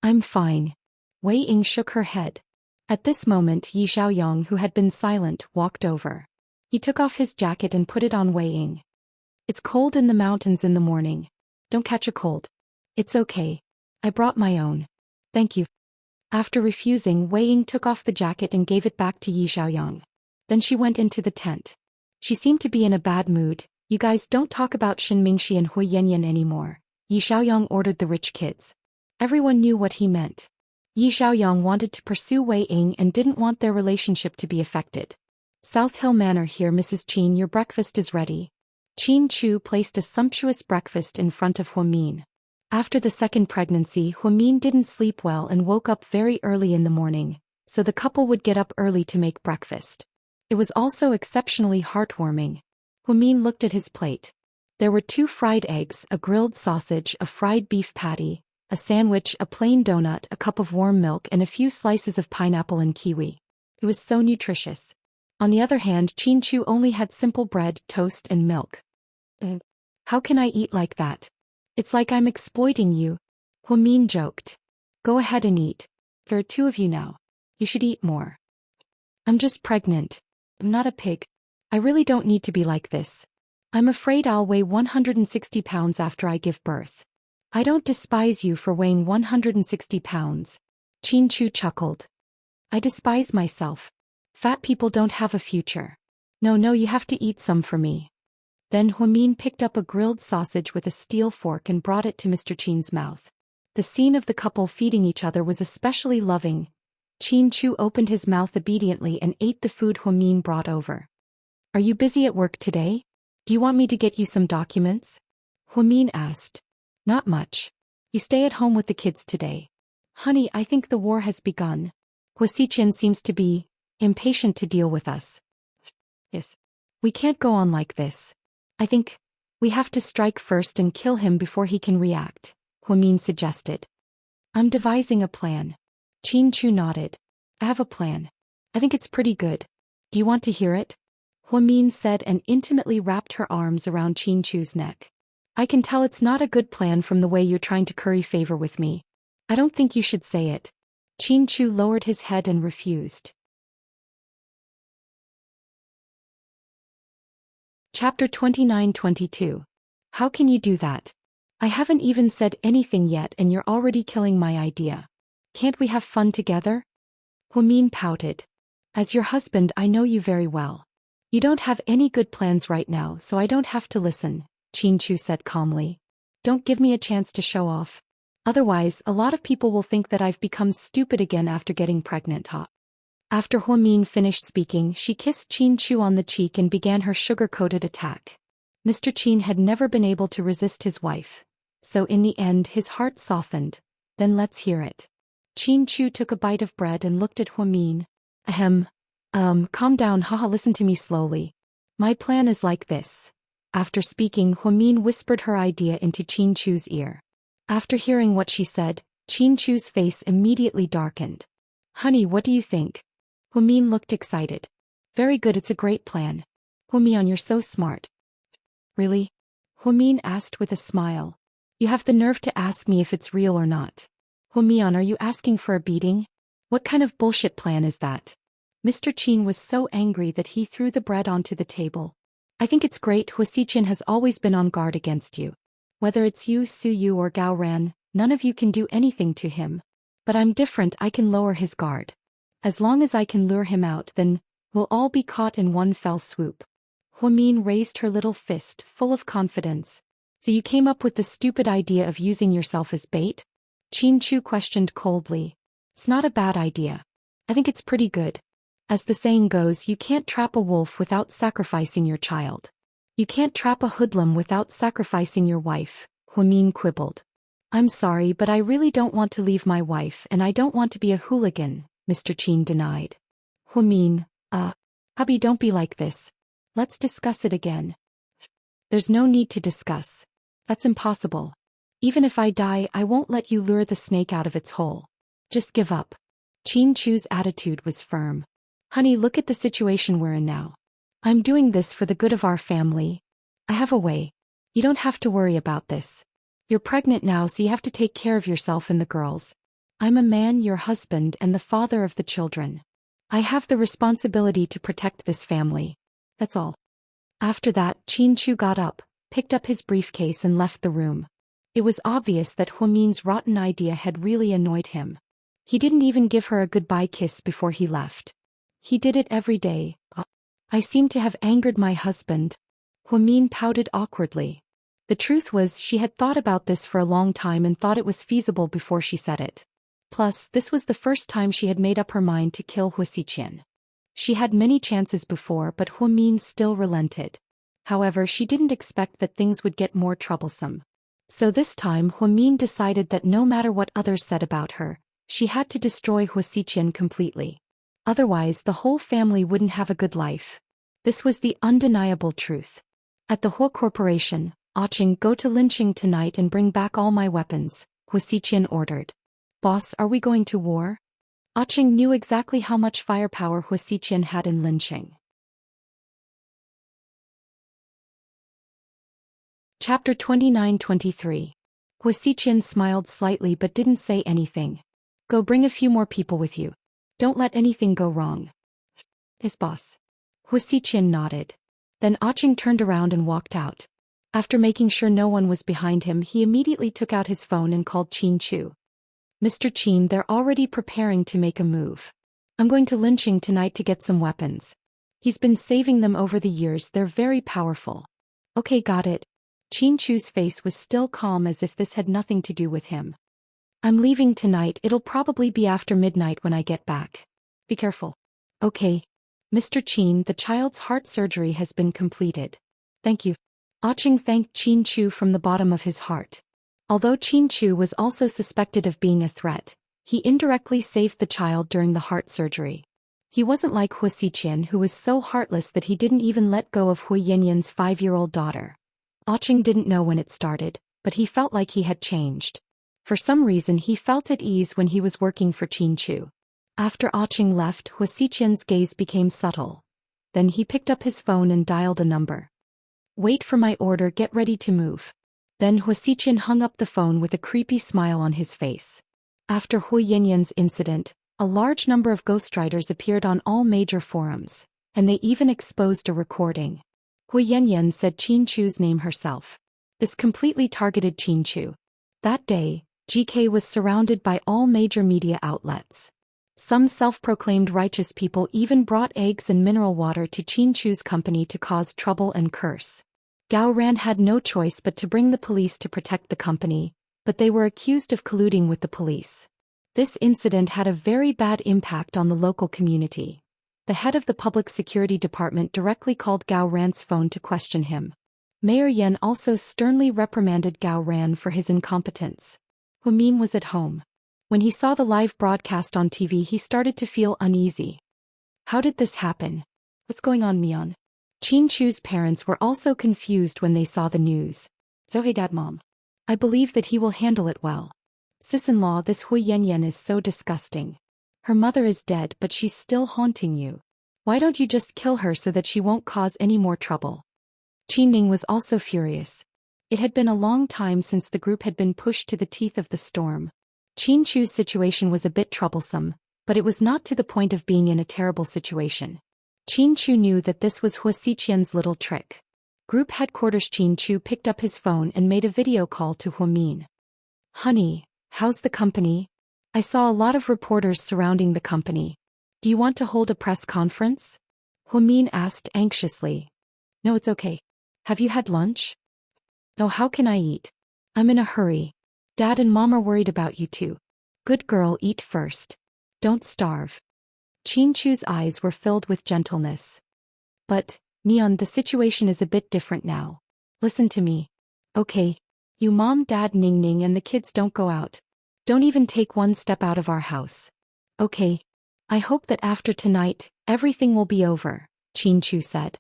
I'm fine. Wei Ying shook her head. At this moment, Yi Xiaoyang, who had been silent, walked over. He took off his jacket and put it on Wei Ying. It's cold in the mountains in the morning. Don't catch a cold. It's okay. I brought my own. Thank you. After refusing, Wei Ying took off the jacket and gave it back to Yi Xiaoyang. Then she went into the tent. She seemed to be in a bad mood. You guys don't talk about Shin Mingxi and Hu Yanyan anymore. Yi Xiaoyang ordered the rich kids. Everyone knew what he meant. Yi Xiaoyang wanted to pursue Wei Ying and didn't want their relationship to be affected. South Hill Manor here, Mrs. Qin, your breakfast is ready. Qin Chu placed a sumptuous breakfast in front of Huamin. After the second pregnancy, Huamin didn't sleep well and woke up very early in the morning, so the couple would get up early to make breakfast. It was also exceptionally heartwarming. Huamin looked at his plate. There were 2 fried eggs, a grilled sausage, a fried beef patty, a sandwich, a plain donut, a cup of warm milk, and a few slices of pineapple and kiwi. It was so nutritious. On the other hand, Qin Chu only had simple bread, toast, and milk. How can I eat like that? It's like I'm exploiting you. Huamin joked. Go ahead and eat. There are 2 of you now. You should eat more. I'm just pregnant. I'm not a pig. I really don't need to be like this. I'm afraid I'll weigh 160 pounds after I give birth. I don't despise you for weighing 160 pounds. Qin Chu chuckled. I despise myself. Fat people don't have a future. No, you have to eat some for me. Then Huamin picked up a grilled sausage with a steel fork and brought it to Mr. Qin's mouth. The scene of the couple feeding each other was especially loving. Qin Chu opened his mouth obediently and ate the food Huamin brought over. Are you busy at work today? Do you want me to get you some documents? Huamin asked. Not much. You stay at home with the kids today. Honey, I think the war has begun. Huasiqian seems to be impatient to deal with us. Yes. We can't go on like this. I think we have to strike first and kill him before he can react, Huamin suggested. I'm devising a plan. Qin Chu nodded. I have a plan. I think it's pretty good. Do you want to hear it? Huamin said and intimately wrapped her arms around Qin Chu's neck. I can tell it's not a good plan from the way you're trying to curry favor with me. I don't think you should say it. Qin Chu lowered his head and refused. Chapter 29-22. How can you do that? I haven't even said anything yet and you're already killing my idea. Can't we have fun together? Huamin pouted. As your husband, I know you very well. You don't have any good plans right now, so I don't have to listen, Qin Chu said calmly. Don't give me a chance to show off. Otherwise, a lot of people will think that I've become stupid again after getting pregnant. After Huamin finished speaking, she kissed Qin Chu on the cheek and began her sugar-coated attack. Mr. Qin had never been able to resist his wife. So in the end his heart softened. Then let's hear it. Qin Chu took a bite of bread and looked at Huamin. Calm down, haha, listen to me slowly. My plan is like this. After speaking, Huamin whispered her idea into Qin Chu's ear. After hearing what she said, Qin Chu's face immediately darkened. Honey, what do you think? Huamin looked excited. Very good, it's a great plan. Huamian, you're so smart. Really? Huamin asked with a smile. You have the nerve to ask me if it's real or not. Huamian, are you asking for a beating? What kind of bullshit plan is that? Mr. Qin was so angry that he threw the bread onto the table. I think it's great. Huasiqian has always been on guard against you. Whether it's you, Su Yu or Gao Ran, none of you can do anything to him. But I'm different, I can lower his guard. As long as I can lure him out, then we'll all be caught in one fell swoop. Huamin raised her little fist, full of confidence. So you came up with the stupid idea of using yourself as bait? Qin Chu questioned coldly. It's not a bad idea. I think it's pretty good. As the saying goes, you can't trap a wolf without sacrificing your child. You can't trap a hoodlum without sacrificing your wife, Huamin quibbled. I'm sorry, but I really don't want to leave my wife and I don't want to be a hooligan, Mr. Qin denied. Huamin, hubby, don't be like this. Let's discuss it again. There's no need to discuss. That's impossible. Even if I die, I won't let you lure the snake out of its hole. Just give up. Qin Chu's attitude was firm. Honey, look at the situation we're in now. I'm doing this for the good of our family. I have a way. You don't have to worry about this. You're pregnant now, so you have to take care of yourself and the girls. I'm a man, your husband, and the father of the children. I have the responsibility to protect this family. That's all. After that, Qin Chu got up, picked up his briefcase and left the room. It was obvious that Huamin's rotten idea had really annoyed him. He didn't even give her a goodbye kiss before he left. He did it every day. I seem to have angered my husband. Huamin pouted awkwardly. The truth was she had thought about this for a long time and thought it was feasible before she said it. Plus, this was the first time she had made up her mind to kill Huasiqian. She had many chances before, but Huamin still relented. However, she didn't expect that things would get more troublesome. So this time Huamin decided that no matter what others said about her, she had to destroy Huasiqian completely. Otherwise the whole family wouldn't have a good life. This was the undeniable truth. At the Hua Corporation, Aching, go to Linqing tonight and bring back all my weapons, Huasiqian ordered. Boss, are we going to war? Aching knew exactly how much firepower Huasiqian had in Linqing. Chapter 29-23. Huasiqian smiled slightly but didn't say anything. Go bring a few more people with you. Don't let anything go wrong. His boss. Huasiqian nodded. Then Aching turned around and walked out. After making sure no one was behind him, he immediately took out his phone and called Qin Chu. Mr. Qin, they're already preparing to make a move. I'm going to Linqing tonight to get some weapons. He's been saving them over the years, they're very powerful. Okay, got it. Qin Chu's face was still calm as if this had nothing to do with him. I'm leaving tonight, it'll probably be after midnight when I get back. Be careful. Okay. Mr. Qin, the child's heart surgery has been completed. Thank you. Aching thanked Qin Chu from the bottom of his heart. Although Qin Chu was also suspected of being a threat, he indirectly saved the child during the heart surgery. He wasn't like Hu Xiqian, who was so heartless that he didn't even let go of Hu Yanyan's 5-year-old daughter. Qing didn't know when it started, but he felt like he had changed. For some reason he felt at ease when he was working for Qin Chu. After Qing left, Hu Xiqian's gaze became subtle. Then he picked up his phone and dialed a number. "Wait for my order, get ready to move." Then Hu Xiqian hung up the phone with a creepy smile on his face. After Hu Yanyan's incident, a large number of ghostwriters appeared on all major forums, and they even exposed a recording. Hu Yanyan said Qin Chu's name herself. This completely targeted Qin Chu. That day, GK was surrounded by all major media outlets. Some self-proclaimed righteous people even brought eggs and mineral water to Qin Chu's company to cause trouble and curse. Gao Ran had no choice but to bring the police to protect the company, but they were accused of colluding with the police. This incident had a very bad impact on the local community. The head of the public security department directly called Gao Ran's phone to question him. Mayor Yan also sternly reprimanded Gao Ran for his incompetence. Hu Min was at home. When he saw the live broadcast on TV, he started to feel uneasy. How did this happen? What's going on, Mian? Qin Chu's parents were also confused when they saw the news. So hey dad, mom. I believe that he will handle it well. Sis-in-law, this Hu Yanyan is so disgusting. Her mother is dead, but she's still haunting you. Why don't you just kill her so that she won't cause any more trouble? Qin Ming was also furious. It had been a long time since the group had been pushed to the teeth of the storm. Qin Chu's situation was a bit troublesome, but it was not to the point of being in a terrible situation. Qin Chu knew that this was Hu Xiqian's little trick. Group headquarters. Qin Chu picked up his phone and made a video call to Hu Min. "Honey, how's the company? I saw a lot of reporters surrounding the company. Do you want to hold a press conference?" Hu Min asked anxiously. "No, it's okay. Have you had lunch?" "No, how can I eat? I'm in a hurry. Dad and Mom are worried about you too." "Good girl, eat first. Don't starve." Qin Chu's eyes were filled with gentleness. "But, Mian, the situation is a bit different now. Listen to me. Okay. You Mom, Dad, Ning Ning and the kids don't go out. Don't even take one step out of our house. Okay. I hope that after tonight, everything will be over," Qin Chu said.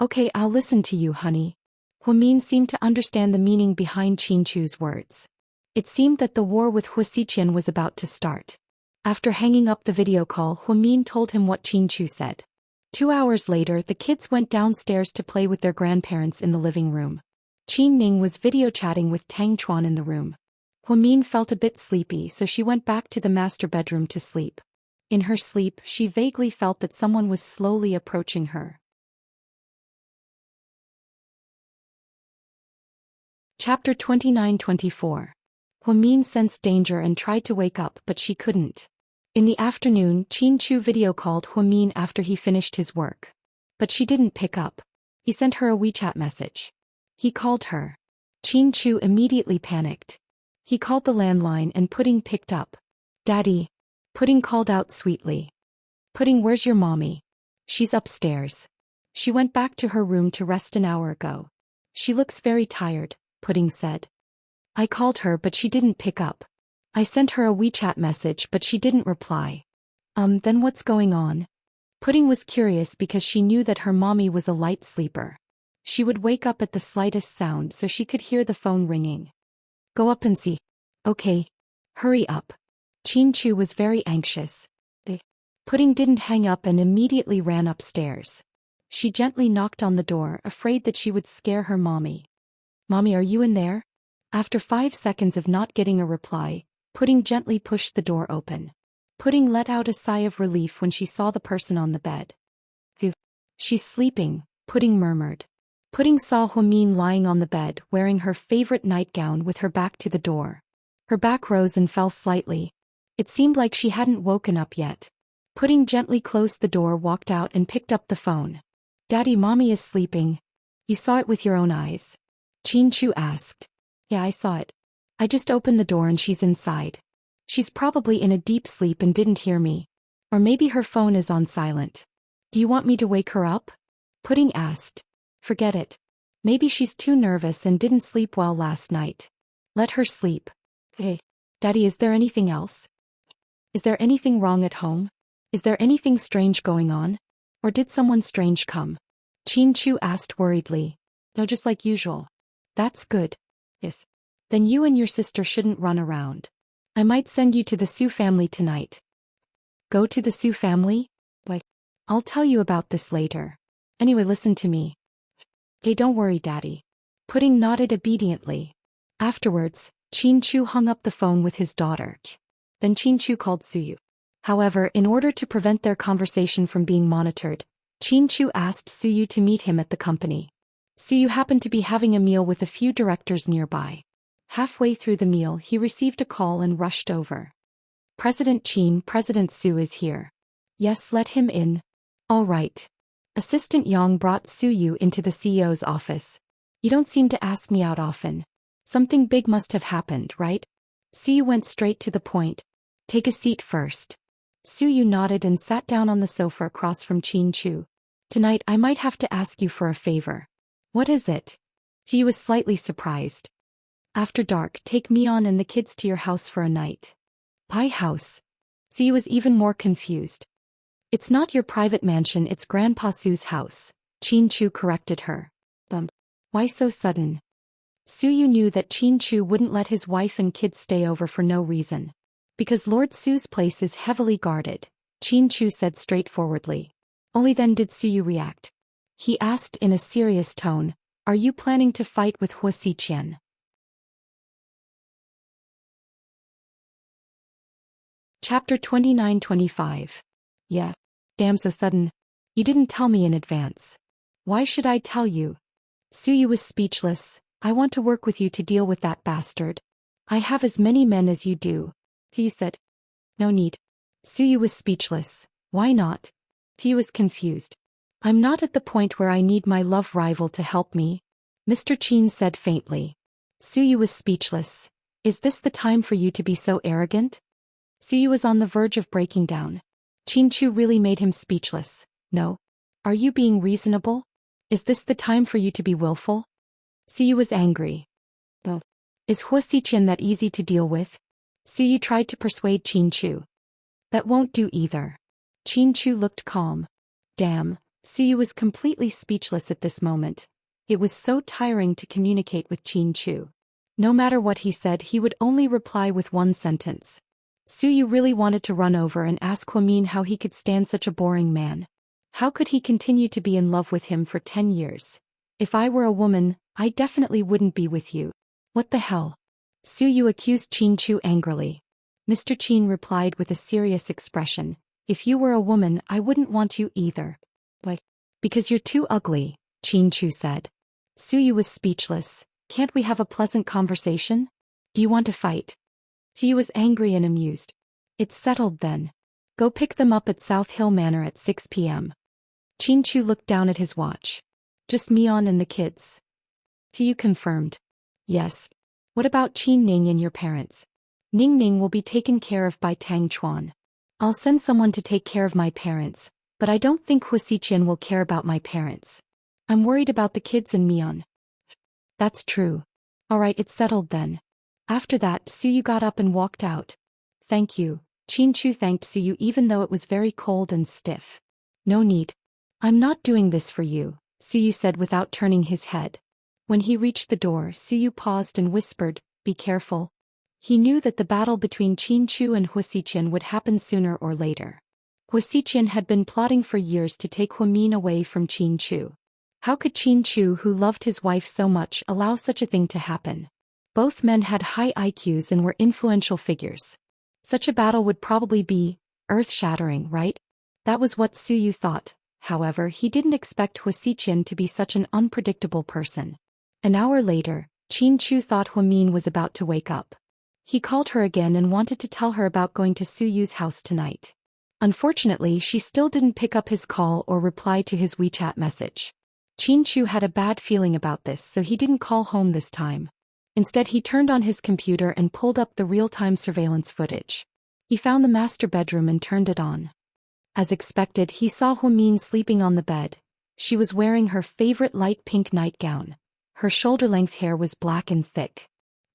"Okay, I'll listen to you, honey." Hu Min seemed to understand the meaning behind Qin Chu's words. It seemed that the war with Hu Xiqian was about to start. After hanging up the video call, Hu Min told him what Qin Chu said. 2 hours later, the kids went downstairs to play with their grandparents in the living room. Qin Ning was video chatting with Tang Chuan in the room. Hu Min felt a bit sleepy, so she went back to the master bedroom to sleep. In her sleep, she vaguely felt that someone was slowly approaching her. Chapter 29-24. Hu Min sensed danger and tried to wake up, but she couldn't. In the afternoon, Qin Chu video called Hu Min after he finished his work. But she didn't pick up. He sent her a WeChat message. He called her. Qin Chu immediately panicked. He called the landline and Pudding picked up. "Daddy." Pudding called out sweetly. "Pudding, where's your mommy?" "She's upstairs. She went back to her room to rest an hour ago. She looks very tired," Pudding said. "I called her but she didn't pick up. I sent her a WeChat message but she didn't reply." Then what's going on?" Pudding was curious because she knew that her mommy was a light sleeper. She would wake up at the slightest sound so she could hear the phone ringing. "Go up and see." "Okay. Hurry up." Qin Chu was very anxious. Pudding didn't hang up and immediately ran upstairs. She gently knocked on the door, afraid that she would scare her mommy. "Mommy, are you in there?" After 5 seconds of not getting a reply, Pudding gently pushed the door open. Pudding let out a sigh of relief when she saw the person on the bed. "Phew. She's sleeping," Pudding murmured. Pudding saw Hu Min lying on the bed, wearing her favorite nightgown with her back to the door. Her back rose and fell slightly. It seemed like she hadn't woken up yet. Pudding gently closed the door, walked out and picked up the phone. "Daddy, Mommy is sleeping. You saw it with your own eyes?" Qin Chu asked. "Yeah, I saw it. I just opened the door and she's inside. She's probably in a deep sleep and didn't hear me. Or maybe her phone is on silent. Do you want me to wake her up?" Pudding asked. "Forget it. Maybe she's too nervous and didn't sleep well last night." Let her sleep. Hey, Daddy, is there anything else? Is there anything wrong at home? Is there anything strange going on? Or did someone strange come? Chin-Chu asked worriedly. No, just like usual. That's good. Yes. Then you and your sister shouldn't run around. I might send you to the Su family tonight. Go to the Su family? Why? I'll tell you about this later. Anyway, listen to me. Okay, don't worry, Daddy. Pudding nodded obediently. Afterwards, Chin-Chu hung up the phone with his daughter. Then Chin-Chu called Suyu. However, in order to prevent their conversation from being monitored, Chin-Chu asked Suyu to meet him at the company. Suyu happened to be having a meal with a few directors nearby. Halfway through the meal, he received a call and rushed over. President Chin, President Su is here. Yes, let him in. All right. Assistant Yang brought Suyu into the CEO's office. You don't seem to ask me out often. Something big must have happened, right? Suyu went straight to the point. Take a seat first. Suyu nodded and sat down on the sofa across from Chin-Chu. Tonight I might have to ask you for a favor. What is it? Suyu was slightly surprised. After dark, take Mion and the kids to your house for a night. My house? Suyu was even more confused. It's not your private mansion, it's Grandpa Su's house. Chin-Chu corrected her. Why so sudden? Suyu knew that Chin-Chu wouldn't let his wife and kids stay over for no reason. Because Lord Su's place is heavily guarded, Chin-Chu said straightforwardly. Only then did Suyu react. He asked in a serious tone, are you planning to fight with Hua Xiqian? Chapter 29-25. Yeah. Damn, so sudden. You didn't tell me in advance. Why should I tell you? Suyu was speechless. I want to work with you to deal with that bastard. I have as many men as you do. Suyu said. No need. Suyu was speechless. Why not? Suyu was confused. I'm not at the point where I need my love rival to help me. Mr. Chin said faintly. Suyu was speechless. Is this the time for you to be so arrogant? Suyu was on the verge of breaking down. Chin-Chu really made him speechless. No. Are you being reasonable? Is this the time for you to be willful? Suyu was angry. Well, is Hua Xiqian that easy to deal with? Suyu tried to persuade Chin-Chu. That won't do either. Chin-Chu looked calm. Damn, Suyu was completely speechless at this moment. It was so tiring to communicate with Chin-Chu. No matter what he said, he would only reply with one sentence. Suyu really wanted to run over and ask Huamin how he could stand such a boring man. How could he continue to be in love with him for 10 years? If I were a woman, I definitely wouldn't be with you. What the hell? Suyu accused Chin-Chu angrily. Mr. Chin replied with a serious expression. If you were a woman, I wouldn't want you either. Why? Because you're too ugly, Chin-Chu said. Suyu was speechless. Can't we have a pleasant conversation? Do you want to fight? Suyu was angry and amused. It's settled then. Go pick them up at South Hill Manor at 6 p.m. Chin-Chu looked down at his watch. Just Mion and the kids. Suyu confirmed. Yes. What about Qin Ning and your parents? Ning Ning will be taken care of by Tang Chuan. I'll send someone to take care of my parents, but I don't think Hua Xiqian will care about my parents. I'm worried about the kids and Mion. That's true. Alright, it's settled then. After that, Suyu got up and walked out. Thank you. Chin-Chu thanked Suyu even though it was very cold and stiff. No need. I'm not doing this for you, Suyu said without turning his head. When he reached the door, Suyu paused and whispered, be careful. He knew that the battle between Chin-Chu and Hua Xiqian would happen sooner or later. Hua Xiqian had been plotting for years to take Huamin away from Chin-Chu. How could Chin-Chu, who loved his wife so much, allow such a thing to happen? Both men had high IQs and were influential figures. Such a battle would probably be earth-shattering, right? That was what Suyu thought. However, he didn't expect Hua Xiqian to be such an unpredictable person. An hour later, Chin-Chu thought Huamin was about to wake up. He called her again and wanted to tell her about going to Suyu's house tonight. Unfortunately, she still didn't pick up his call or reply to his WeChat message. Chin-Chu had a bad feeling about this, so he didn't call home this time. Instead, he turned on his computer and pulled up the real-time surveillance footage. He found the master bedroom and turned it on. As expected, he saw Huamin sleeping on the bed. She was wearing her favorite light pink nightgown. Her shoulder-length hair was black and thick.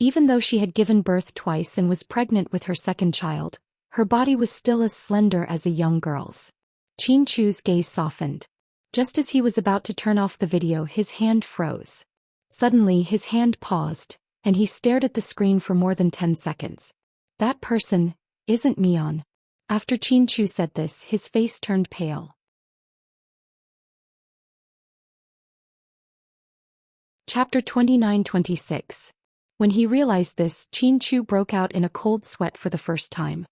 Even though she had given birth twice and was pregnant with her second child, her body was still as slender as a young girl's. Chin-Chu's gaze softened. Just as he was about to turn off the video, his hand froze. Suddenly his hand paused, and he stared at the screen for more than 10 seconds. That person isn't Mion. After Chin-Chu said this, his face turned pale. Chapter 29-26. When he realized this, Chin-Chu broke out in a cold sweat for the first time.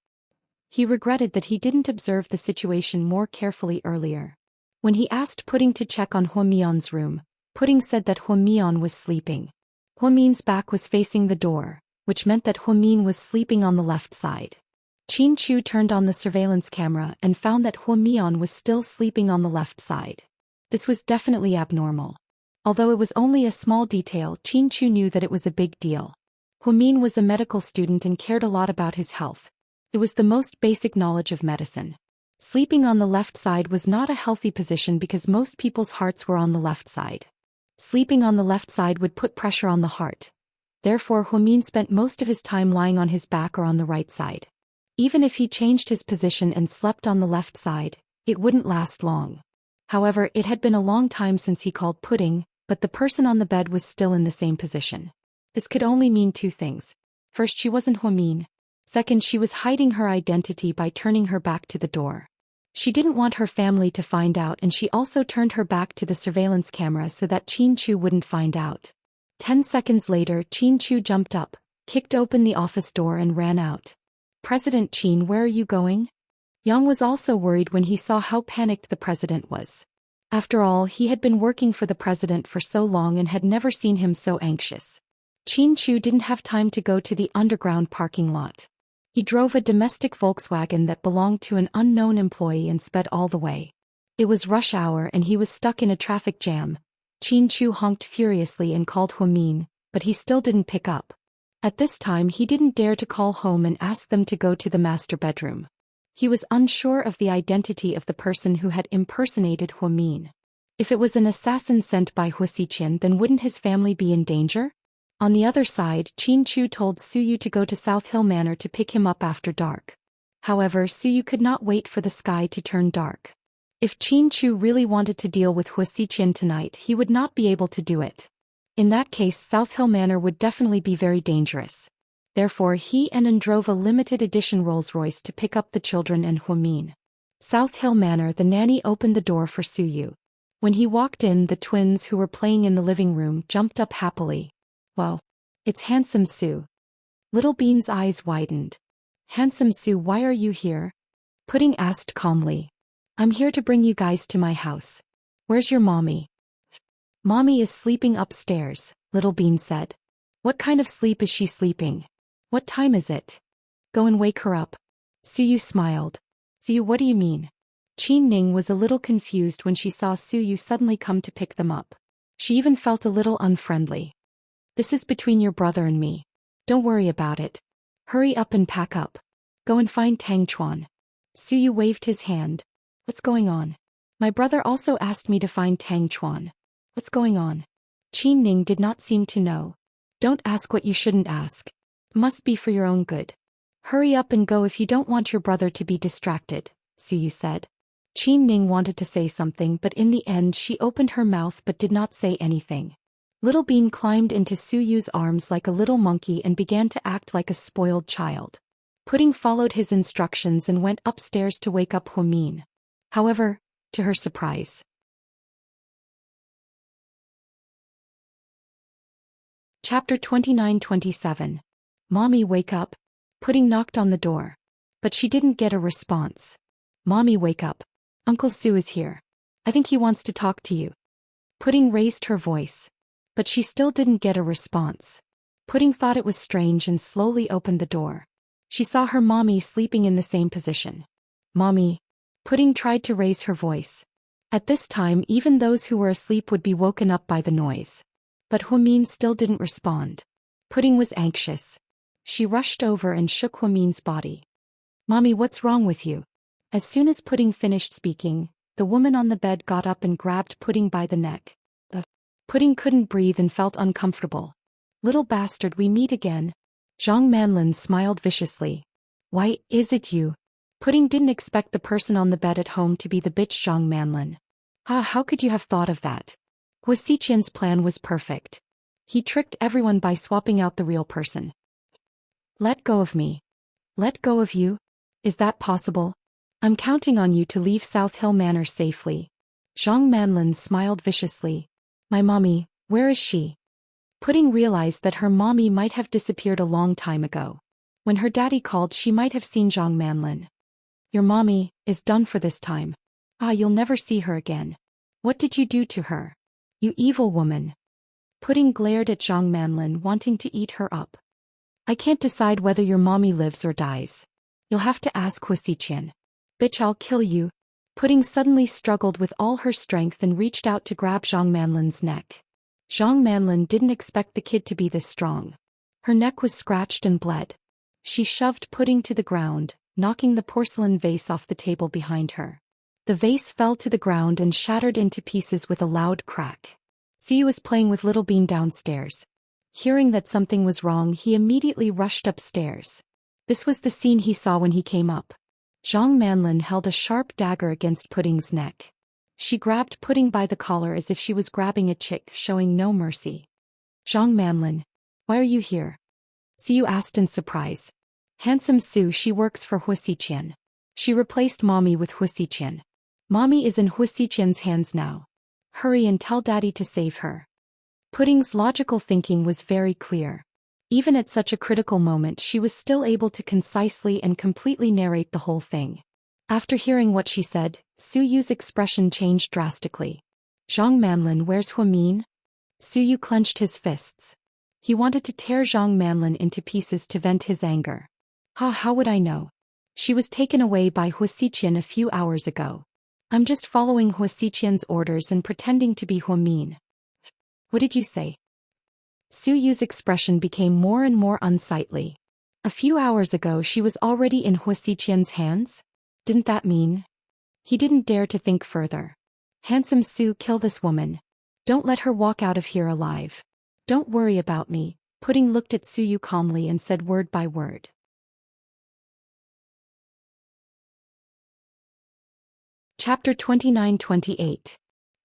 He regretted that he didn't observe the situation more carefully earlier. When he asked Pudding to check on Hua-Mion's room, Pudding said that Hua-Mion was sleeping. Hua-Min's back was facing the door, which meant that Hua-Min was sleeping on the left side. Chin-Chu turned on the surveillance camera and found that Hua-Mion was still sleeping on the left side. This was definitely abnormal. Although it was only a small detail, Chin-Chu knew that it was a big deal. Hua-Min was a medical student and cared a lot about his health. It was the most basic knowledge of medicine. Sleeping on the left side was not a healthy position because most people's hearts were on the left side. Sleeping on the left side would put pressure on the heart. Therefore, Hua-Min spent most of his time lying on his back or on the right side. Even if he changed his position and slept on the left side, it wouldn't last long. However, it had been a long time since he called Pudding, but the person on the bed was still in the same position. This could only mean two things. First, she wasn't Hua-Min. Second, she was hiding her identity by turning her back to the door. She didn't want her family to find out, and she also turned her back to the surveillance camera so that Chin-Chu wouldn't find out. 10 seconds later, Chin-Chu jumped up, kicked open the office door and ran out. "President Chin, where are you going?" Yang was also worried when he saw how panicked the president was. After all, he had been working for the president for so long and had never seen him so anxious. Chin-Chu didn't have time to go to the underground parking lot. He drove a domestic Volkswagen that belonged to an unknown employee and sped all the way. It was rush hour and he was stuck in a traffic jam. Chin-Chu honked furiously and called Hua-Min, but he still didn't pick up. At this time he didn't dare to call home and ask them to go to the master bedroom. He was unsure of the identity of the person who had impersonated Hua-Min. If it was an assassin sent by Hua-Siqian, then wouldn't his family be in danger? On the other side, Chin-Chu told Suyu to go to South Hill Manor to pick him up after dark. However, Suyu could not wait for the sky to turn dark. If Chin-Chu really wanted to deal with Hua-Siqian tonight, he would not be able to do it. In that case, South Hill Manor would definitely be very dangerous. Therefore, he and drove a limited edition Rolls-Royce to pick up the children and Hua-Min. South Hill Manor, the nanny opened the door for Suyu. When he walked in, the twins who were playing in the living room jumped up happily. "Whoa, it's handsome Sue." Little Bean's eyes widened. "Handsome Sue, why are you here?" Pudding asked calmly. "I'm here to bring you guys to my house." "Where's your mommy?" "Mommy is sleeping upstairs," Little Bean said. "What kind of sleep is she sleeping? What time is it? Go and wake her up." Suyu smiled. "Suyu, what do you mean?" Qin Ning was a little confused when she saw Suyu suddenly come to pick them up. She even felt a little unfriendly. "This is between your brother and me. Don't worry about it. Hurry up and pack up. Go and find Tang Chuan." Suyu waved his hand. "What's going on?" "My brother also asked me to find Tang Chuan." "What's going on?" Qin Ning did not seem to know. "Don't ask what you shouldn't ask. It must be for your own good. Hurry up and go if you don't want your brother to be distracted," Suyu said. Qin Ning wanted to say something, but in the end she opened her mouth but did not say anything. Little Bean climbed into Suyu's arms like a little monkey and began to act like a spoiled child. Pudding followed his instructions and went upstairs to wake up Hua-Min. However, to her surprise. Chapter 29-27. "Mommy, wake up." Pudding knocked on the door. But she didn't get a response. "Mommy, wake up. Uncle Sue is here. I think he wants to talk to you." Pudding raised her voice. But she still didn't get a response. Pudding thought it was strange and slowly opened the door. She saw her mommy sleeping in the same position. "Mommy." Pudding tried to raise her voice. At this time, even those who were asleep would be woken up by the noise. But Hua-Min still didn't respond. Pudding was anxious. She rushed over and shook Hua-Min's body. "Mommy, what's wrong with you?" As soon as Pudding finished speaking, the woman on the bed got up and grabbed Pudding by the neck. Pudding couldn't breathe and felt uncomfortable. Little bastard, we meet again. Zhang Manlin smiled viciously. Why, is it you? Pudding didn't expect the person on the bed at home to be the bitch Zhang Manlin. How could you have thought of that? Hua Xiqian's plan was perfect. He tricked everyone by swapping out the real person. Let go of me. Let go of you? Is that possible? I'm counting on you to leave South Hill Manor safely. Zhang Manlin smiled viciously. My mommy, where is she? Pudding realized that her mommy might have disappeared a long time ago. When her daddy called, she might have seen Zhang Manlin. Your mommy is done for this time. You'll never see her again. What did you do to her? You evil woman. Pudding glared at Zhang Manlin, wanting to eat her up. I can't decide whether your mommy lives or dies. You'll have to ask Hua Xiqian. Bitch, I'll kill you. Pudding suddenly struggled with all her strength and reached out to grab Zhang Manlin's neck. Zhang Manlin didn't expect the kid to be this strong. Her neck was scratched and bled. She shoved Pudding to the ground, knocking the porcelain vase off the table behind her. The vase fell to the ground and shattered into pieces with a loud crack. Siyu was playing with Little Bean downstairs. Hearing that something was wrong, he immediately rushed upstairs. This was the scene he saw when he came up. Zhang Manlin held a sharp dagger against Pudding's neck. She grabbed Pudding by the collar as if she was grabbing a chick, showing no mercy. Zhang Manlin, why are you here? Siyu asked in surprise. Handsome Su, she works for Hua Xiqian. She replaced Mommy with Hua Xiqian. Mommy is in Hua Xiqian's hands now. Hurry and tell Daddy to save her. Pudding's logical thinking was very clear. Even at such a critical moment, she was still able to concisely and completely narrate the whole thing. After hearing what she said, Su Yu's expression changed drastically. Zhang Manlin, where's Hua Min? Su Yu clenched his fists. He wanted to tear Zhang Manlin into pieces to vent his anger. How would I know? She was taken away by Hua Xiqian a few hours ago. I'm just following Hua Xiqian's orders and pretending to be Hua Min. What did you say? Su Yu's expression became more and more unsightly. A few hours ago she was already in Hua Xiqian's hands? Didn't that mean? He didn't dare to think further. Handsome Su, kill this woman. Don't let her walk out of here alive. Don't worry about me. Pudding looked at Su Yu calmly and said word by word. Chapter 29-28.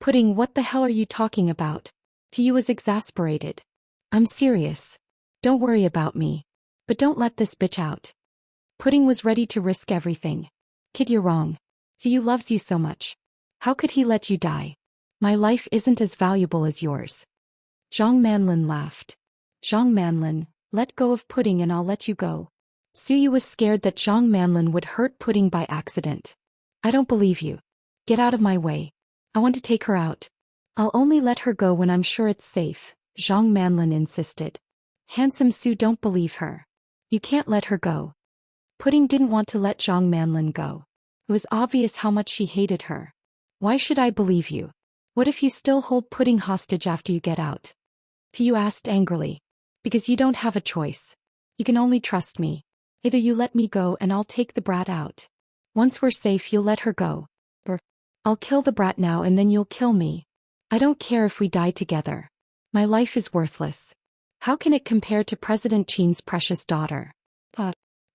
Pudding, what the hell are you talking about? Yu was exasperated. I'm serious. Don't worry about me. But don't let this bitch out. Pudding was ready to risk everything. Kid, you're wrong. Yu loves you so much. How could he let you die? My life isn't as valuable as yours. Zhang Manlin laughed. Zhang Manlin, let go of Pudding and I'll let you go. Su Yu was scared that Zhang Manlin would hurt Pudding by accident. I don't believe you. Get out of my way. I want to take her out. I'll only let her go when I'm sure it's safe, Zhang Manlin insisted. Handsome Su, don't believe her. You can't let her go. Pudding didn't want to let Zhang Manlin go. It was obvious how much she hated her. Why should I believe you? What if you still hold Pudding hostage after you get out? Yu asked angrily. Because you don't have a choice. You can only trust me. Either you let me go and I'll take the brat out. Once we're safe, you'll let her go. Or I'll kill the brat now and then you'll kill me. I don't care if we die together. My life is worthless. How can it compare to President Qin's precious daughter?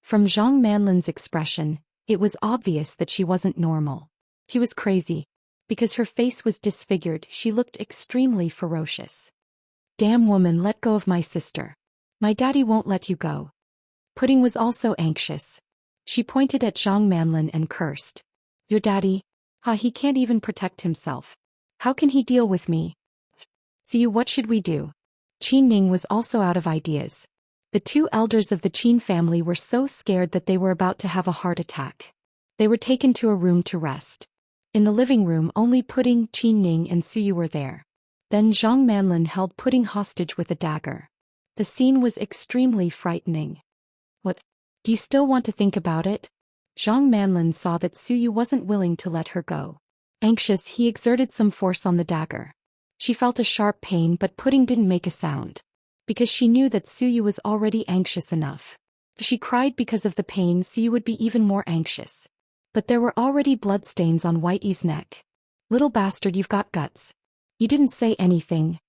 From Zhang Manlin's expression, it was obvious that she wasn't normal. She was crazy. Because her face was disfigured, she looked extremely ferocious. Damn woman, let go of my sister. My daddy won't let you go. Pudding was also anxious. She pointed at Zhang Manlin and cursed. Your daddy? He can't even protect himself. How can he deal with me? Siyu, what should we do? Qin Ning was also out of ideas. The two elders of the Qin family were so scared that they were about to have a heart attack. They were taken to a room to rest. In the living room, only Pudding, Qin Ning and Siyu were there. Then Zhang Manlin held Pudding hostage with a dagger. The scene was extremely frightening. What? Do you still want to think about it? Zhang Manlin saw that Su Yu wasn't willing to let her go. Anxious, he exerted some force on the dagger. She felt a sharp pain, but Pudding didn't make a sound. Because she knew that Su Yu was already anxious enough. If she cried because of the pain, Su Yu would be even more anxious. But there were already bloodstains on Whitey's neck. Little bastard, you've got guts. You didn't say anything.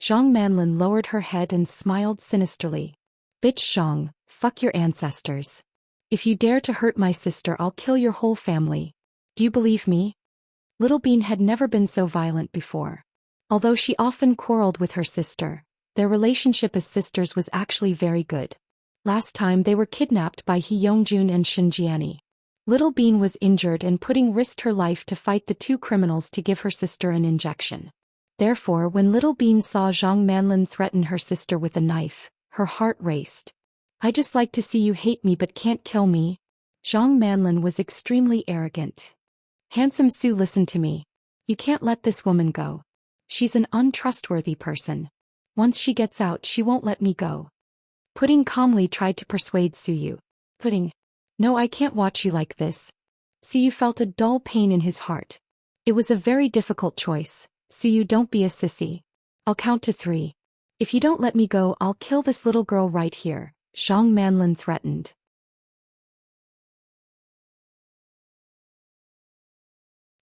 Zhang Manlin lowered her head and smiled sinisterly. Bitch Zhang, fuck your ancestors. If you dare to hurt my sister, I'll kill your whole family. Do you believe me? Little Bean had never been so violent before. Although she often quarreled with her sister, their relationship as sisters was actually very good. Last time they were kidnapped by He Yongjun and Shinjiani. Little Bean was injured and risked her life to fight the two criminals to give her sister an injection. Therefore, when Little Bean saw Zhang Manlin threaten her sister with a knife, her heart raced. I just like to see you hate me but can't kill me. Zhang Manlin was extremely arrogant. Handsome Su, listen to me. You can't let this woman go. She's an untrustworthy person. Once she gets out, she won't let me go. Pudding calmly tried to persuade Suyu. Pudding. No, I can't watch you like this. Suyu felt a dull pain in his heart. It was a very difficult choice. Suyu, don't be a sissy. I'll count to 3. If you don't let me go, I'll kill this little girl right here, Zhang Manlin threatened.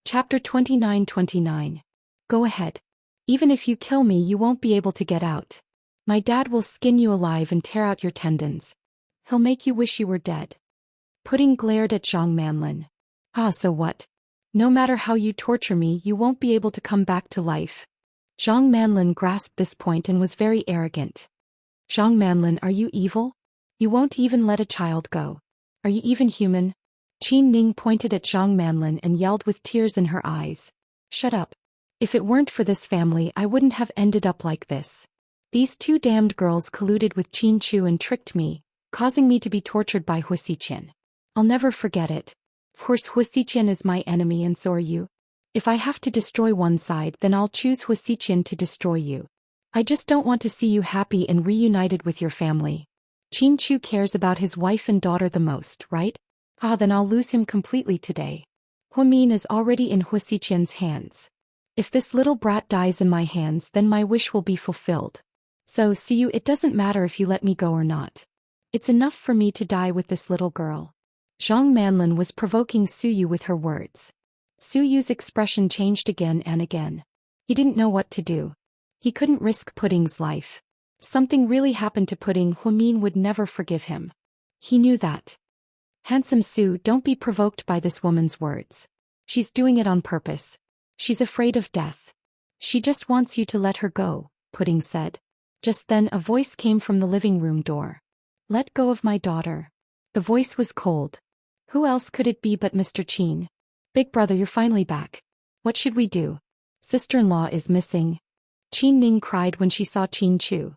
Chapter 29-29. Go ahead. Even if you kill me, you won't be able to get out. My dad will skin you alive and tear out your tendons. He'll make you wish you were dead. Pudding glared at Zhang Manlin. Ah, so what? No matter how you torture me, you won't be able to come back to life. Zhang Manlin grasped this point and was very arrogant. Zhang Manlin, are you evil? You won't even let a child go. Are you even human? Qin Ning pointed at Zhang Manlin and yelled with tears in her eyes. Shut up. If it weren't for this family, I wouldn't have ended up like this. These two damned girls colluded with Qin Chu and tricked me, causing me to be tortured by Hu Xiqian. I'll never forget it. Of course, Hu Xiqian is my enemy and so are you. If I have to destroy one side, then I'll choose Hu Xiqian to destroy you. I just don't want to see you happy and reunited with your family. Qin Chu cares about his wife and daughter the most, right? Ah, then I'll lose him completely today. Hu Min is already in Hu Xiqian's hands. If this little brat dies in my hands, then my wish will be fulfilled. So, Suyu, it doesn't matter if you let me go or not. It's enough for me to die with this little girl. Zhang Manlin was provoking Suyu with her words. Suyu's expression changed again and again. He didn't know what to do. He couldn't risk Pudding's life. Something really happened to Pudding, Hu Min would never forgive him. He knew that. Handsome Su, don't be provoked by this woman's words. She's doing it on purpose. She's afraid of death. She just wants you to let her go, Pudding said. Just then a voice came from the living room door. Let go of my daughter. The voice was cold. Who else could it be but Mr. Qin? Big brother, you're finally back. What should we do? Sister-in-law is missing. Qin Ning cried when she saw Qin Chu.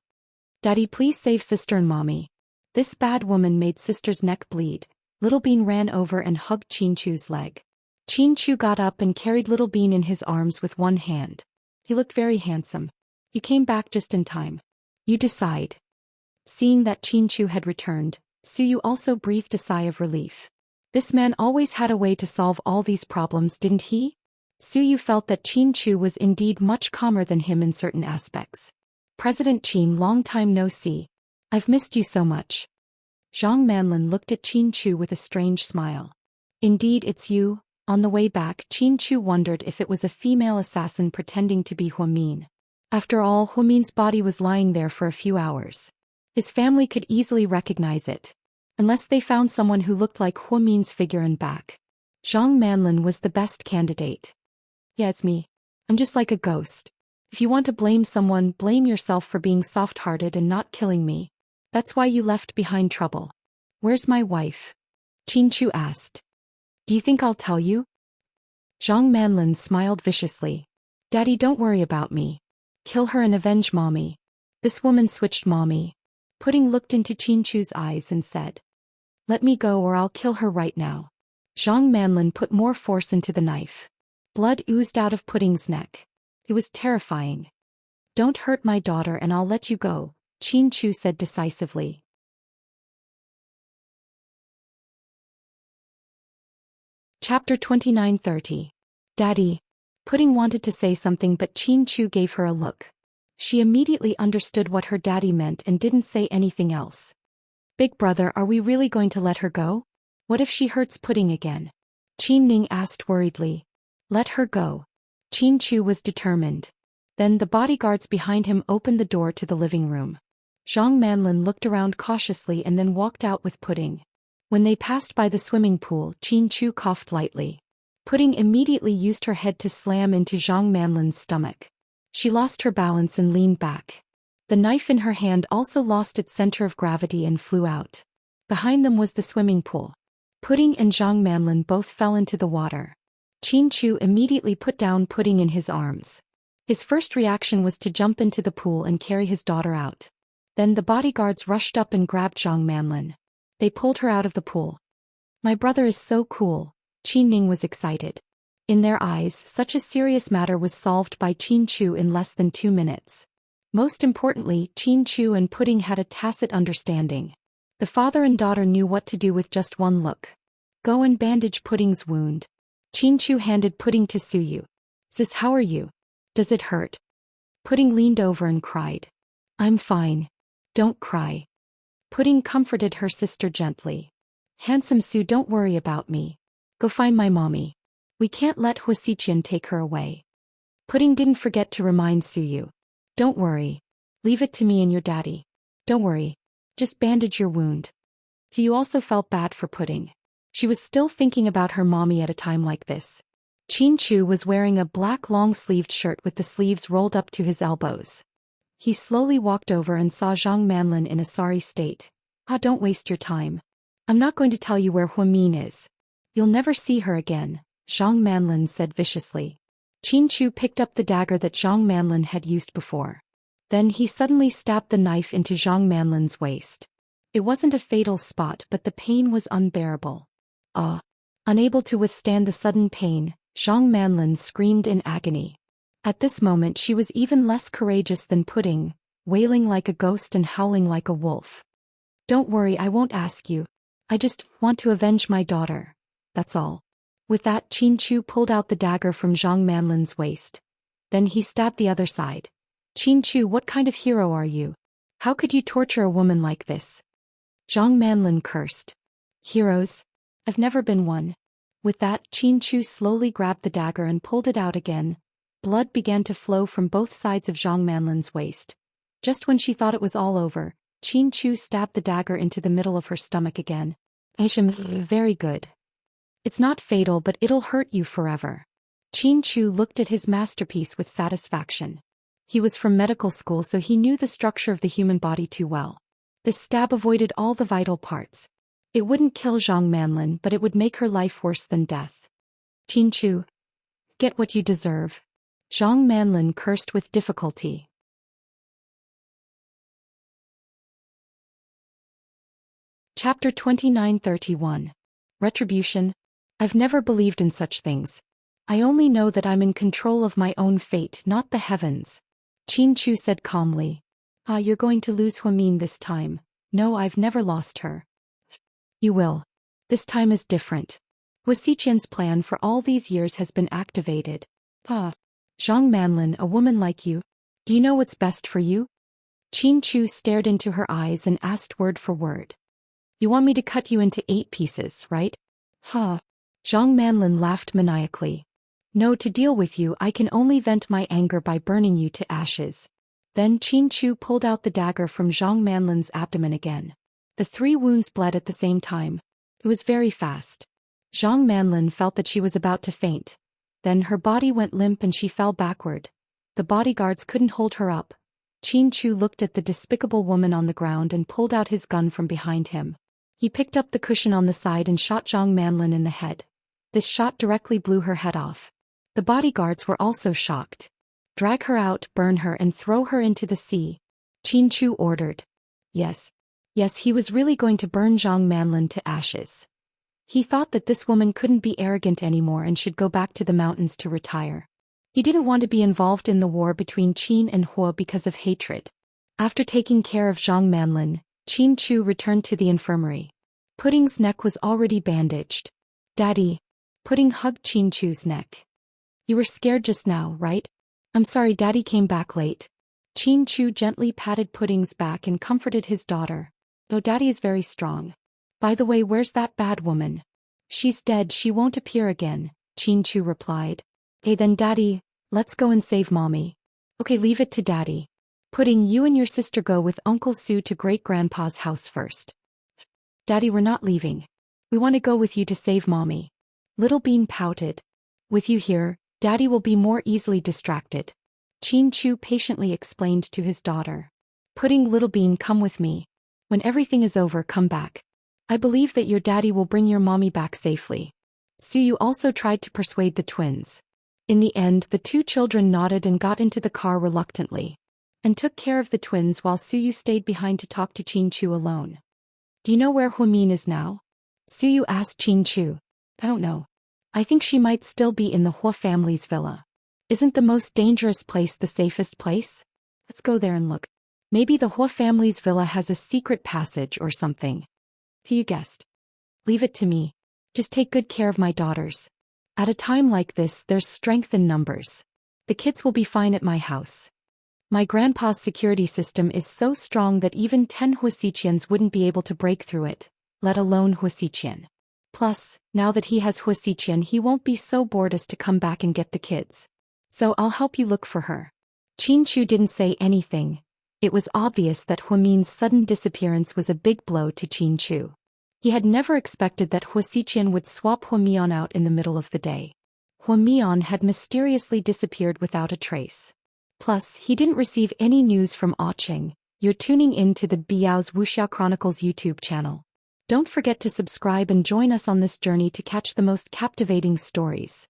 Daddy, please save sister and mommy. This bad woman made sister's neck bleed. Little Bean ran over and hugged Qin Chu's leg. Qin Chu got up and carried Little Bean in his arms with one hand. He looked very handsome. You came back just in time. You decide. Seeing that Qin Chu had returned, Suyu also breathed a sigh of relief. This man always had a way to solve all these problems, didn't he? Suyu felt that Qin Chu was indeed much calmer than him in certain aspects. President Qin, long time no see. I've missed you so much. Zhang Manlin looked at Qin Chu with a strange smile. Indeed, it's you. On the way back, Qin Chu wondered if it was a female assassin pretending to be Hu Min. After all, Hu Min's body was lying there for a few hours. His family could easily recognize it. Unless they found someone who looked like Hu Min's figure and back. Zhang Manlin was the best candidate. Yeah, it's me. I'm just like a ghost. If you want to blame someone, blame yourself for being soft-hearted and not killing me. That's why you left behind trouble. Where's my wife? Qin Chu asked. Do you think I'll tell you? Zhang Manlin smiled viciously. Daddy, don't worry about me. Kill her and avenge mommy. This woman switched mommy. Pudding looked into Qin Chu's eyes and said. Let me go or I'll kill her right now. Zhang Manlin put more force into the knife. Blood oozed out of Pudding's neck. It was terrifying. Don't hurt my daughter and I'll let you go, Qin Chu said decisively. Chapter 29-30. Daddy. Pudding wanted to say something but Qin Chu gave her a look. She immediately understood what her daddy meant and didn't say anything else. Big brother, are we really going to let her go? What if she hurts Pudding again? Qin Ning asked worriedly. Let her go. Qin Chu was determined. Then the bodyguards behind him opened the door to the living room. Zhang Manlin looked around cautiously and then walked out with Pudding. When they passed by the swimming pool, Qin Chu coughed lightly. Pudding immediately used her head to slam into Zhang Manlin's stomach. She lost her balance and leaned back. The knife in her hand also lost its center of gravity and flew out. Behind them was the swimming pool. Pudding and Zhang Manlin both fell into the water. Qin Chu immediately put down Pudding in his arms. His first reaction was to jump into the pool and carry his daughter out. Then the bodyguards rushed up and grabbed Zhang Manlin. They pulled her out of the pool. "My brother is so cool," Qin Ning was excited. In their eyes, such a serious matter was solved by Qin Chu in less than 2 minutes. Most importantly, Qin Chu and Pudding had a tacit understanding. The father and daughter knew what to do with just one look. "Go and bandage Pudding's wound." Qin Chu handed Pudding to Suyu. "Sis, how are you? Does it hurt?" Pudding leaned over and cried. "I'm fine. Don't cry." Pudding comforted her sister gently. "Handsome Su, don't worry about me. Go find my mommy. We can't let Huasiqian take her away." Pudding didn't forget to remind Suyu. "Don't worry. Leave it to me and your daddy. Don't worry. Just bandage your wound." Suyu also felt bad for Pudding. She was still thinking about her mommy at a time like this. Qin Chu was wearing a black long-sleeved shirt with the sleeves rolled up to his elbows. He slowly walked over and saw Zhang Manlin in a sorry state. Don't waste your time. I'm not going to tell you where Huamin is. You'll never see her again," Zhang Manlin said viciously. Qin Chu picked up the dagger that Zhang Manlin had used before. Then he suddenly stabbed the knife into Zhang Manlin's waist. It wasn't a fatal spot, but the pain was unbearable. Unable to withstand the sudden pain, Zhang Manlin screamed in agony. At this moment she was even less courageous than Pudding, wailing like a ghost and howling like a wolf. "Don't worry, I won't ask you. I just want to avenge my daughter. That's all." With that, Qin Chu pulled out the dagger from Zhang Manlin's waist. Then he stabbed the other side. "Qin Chu, what kind of hero are you? How could you torture a woman like this?" Zhang Manlin cursed. "Heroes? I've never been one." With that, Qin Chu slowly grabbed the dagger and pulled it out again. Blood began to flow from both sides of Zhang Manlin's waist. Just when she thought it was all over, Qin Chu stabbed the dagger into the middle of her stomach again. "Very good. It's not fatal, but it'll hurt you forever." Qin Chu looked at his masterpiece with satisfaction. He was from medical school, so he knew the structure of the human body too well. This stab avoided all the vital parts. It wouldn't kill Zhang Manlin, but it would make her life worse than death. "Qin Chu, get what you deserve." Zhang Manlin cursed with difficulty. Chapter 29-31. Retribution. I've never believed in such things. I only know that I'm in control of my own fate, not the heavens. Qin Chu said calmly. You're going to lose Huamin this time. No, I've never lost her. You will. This time is different. Huasiqian's plan for all these years has been activated. Zhang Manlin, a woman like you. Do you know what's best for you? Qin Chu stared into her eyes and asked word for word. You want me to cut you into 8 pieces, right? Zhang Manlin laughed maniacally. No, to deal with you, I can only vent my anger by burning you to ashes. Then Qin Chu pulled out the dagger from Zhang Manlin's abdomen again. The 3 wounds bled at the same time. It was very fast. Zhang Manlin felt that she was about to faint. Then her body went limp and she fell backward. The bodyguards couldn't hold her up. Qin Chu looked at the despicable woman on the ground and pulled out his gun from behind him. He picked up the cushion on the side and shot Zhang Manlin in the head. This shot directly blew her head off. The bodyguards were also shocked. Drag her out, burn her, and throw her into the sea. Qin Chu ordered. Yes, he was really going to burn Zhang Manlin to ashes. He thought that this woman couldn't be arrogant anymore and should go back to the mountains to retire. He didn't want to be involved in the war between Qin and Hua because of hatred. After taking care of Zhang Manlin, Qin Chu returned to the infirmary. Pudding's neck was already bandaged. Daddy. Pudding hugged Qin Chu's neck. You were scared just now, right? I'm sorry, Daddy came back late. Qin Chu gently patted Pudding's back and comforted his daughter. Though Daddy is very strong. By the way, where's that bad woman? She's dead, she won't appear again, Qin Chu replied. Hey then Daddy, let's go and save Mommy. Okay, leave it to Daddy. Putting you and your sister go with Uncle Sue to Great-Grandpa's house first. Daddy, we're not leaving. We want to go with you to save Mommy. Little Bean pouted. With you here, Daddy will be more easily distracted. Chin-Chu patiently explained to his daughter. Pudding, Little Bean, come with me. When everything is over, come back. I believe that your daddy will bring your mommy back safely. Suyu also tried to persuade the twins. In the end, the two children nodded and got into the car reluctantly, and took care of the twins while Suyu stayed behind to talk to Chin-Chu alone. Do you know where Huamin is now? Suyu asked Chin-Chu. I don't know. I think she might still be in the Hua family's villa. Isn't the most dangerous place the safest place? Let's go there and look. Maybe the Hua family's villa has a secret passage or something. You guessed. Leave it to me. Just take good care of my daughters. At a time like this, there's strength in numbers. The kids will be fine at my house. My grandpa's security system is so strong that even 10 Huasiqians wouldn't be able to break through it, let alone Huasiqian. Plus, now that he has Huasiqian, he won't be so bored as to come back and get the kids. So I'll help you look for her. Chin-Chu didn't say anything. It was obvious that Huamin's sudden disappearance was a big blow to Chin-Chu. He had never expected that Huasiqian would swap Huamian out in the middle of the day. Huamian had mysteriously disappeared without a trace. Plus, he didn't receive any news from Cheng. You're tuning in to the Biao's Wuxia Chronicles YouTube channel. Don't forget to subscribe and join us on this journey to catch the most captivating stories.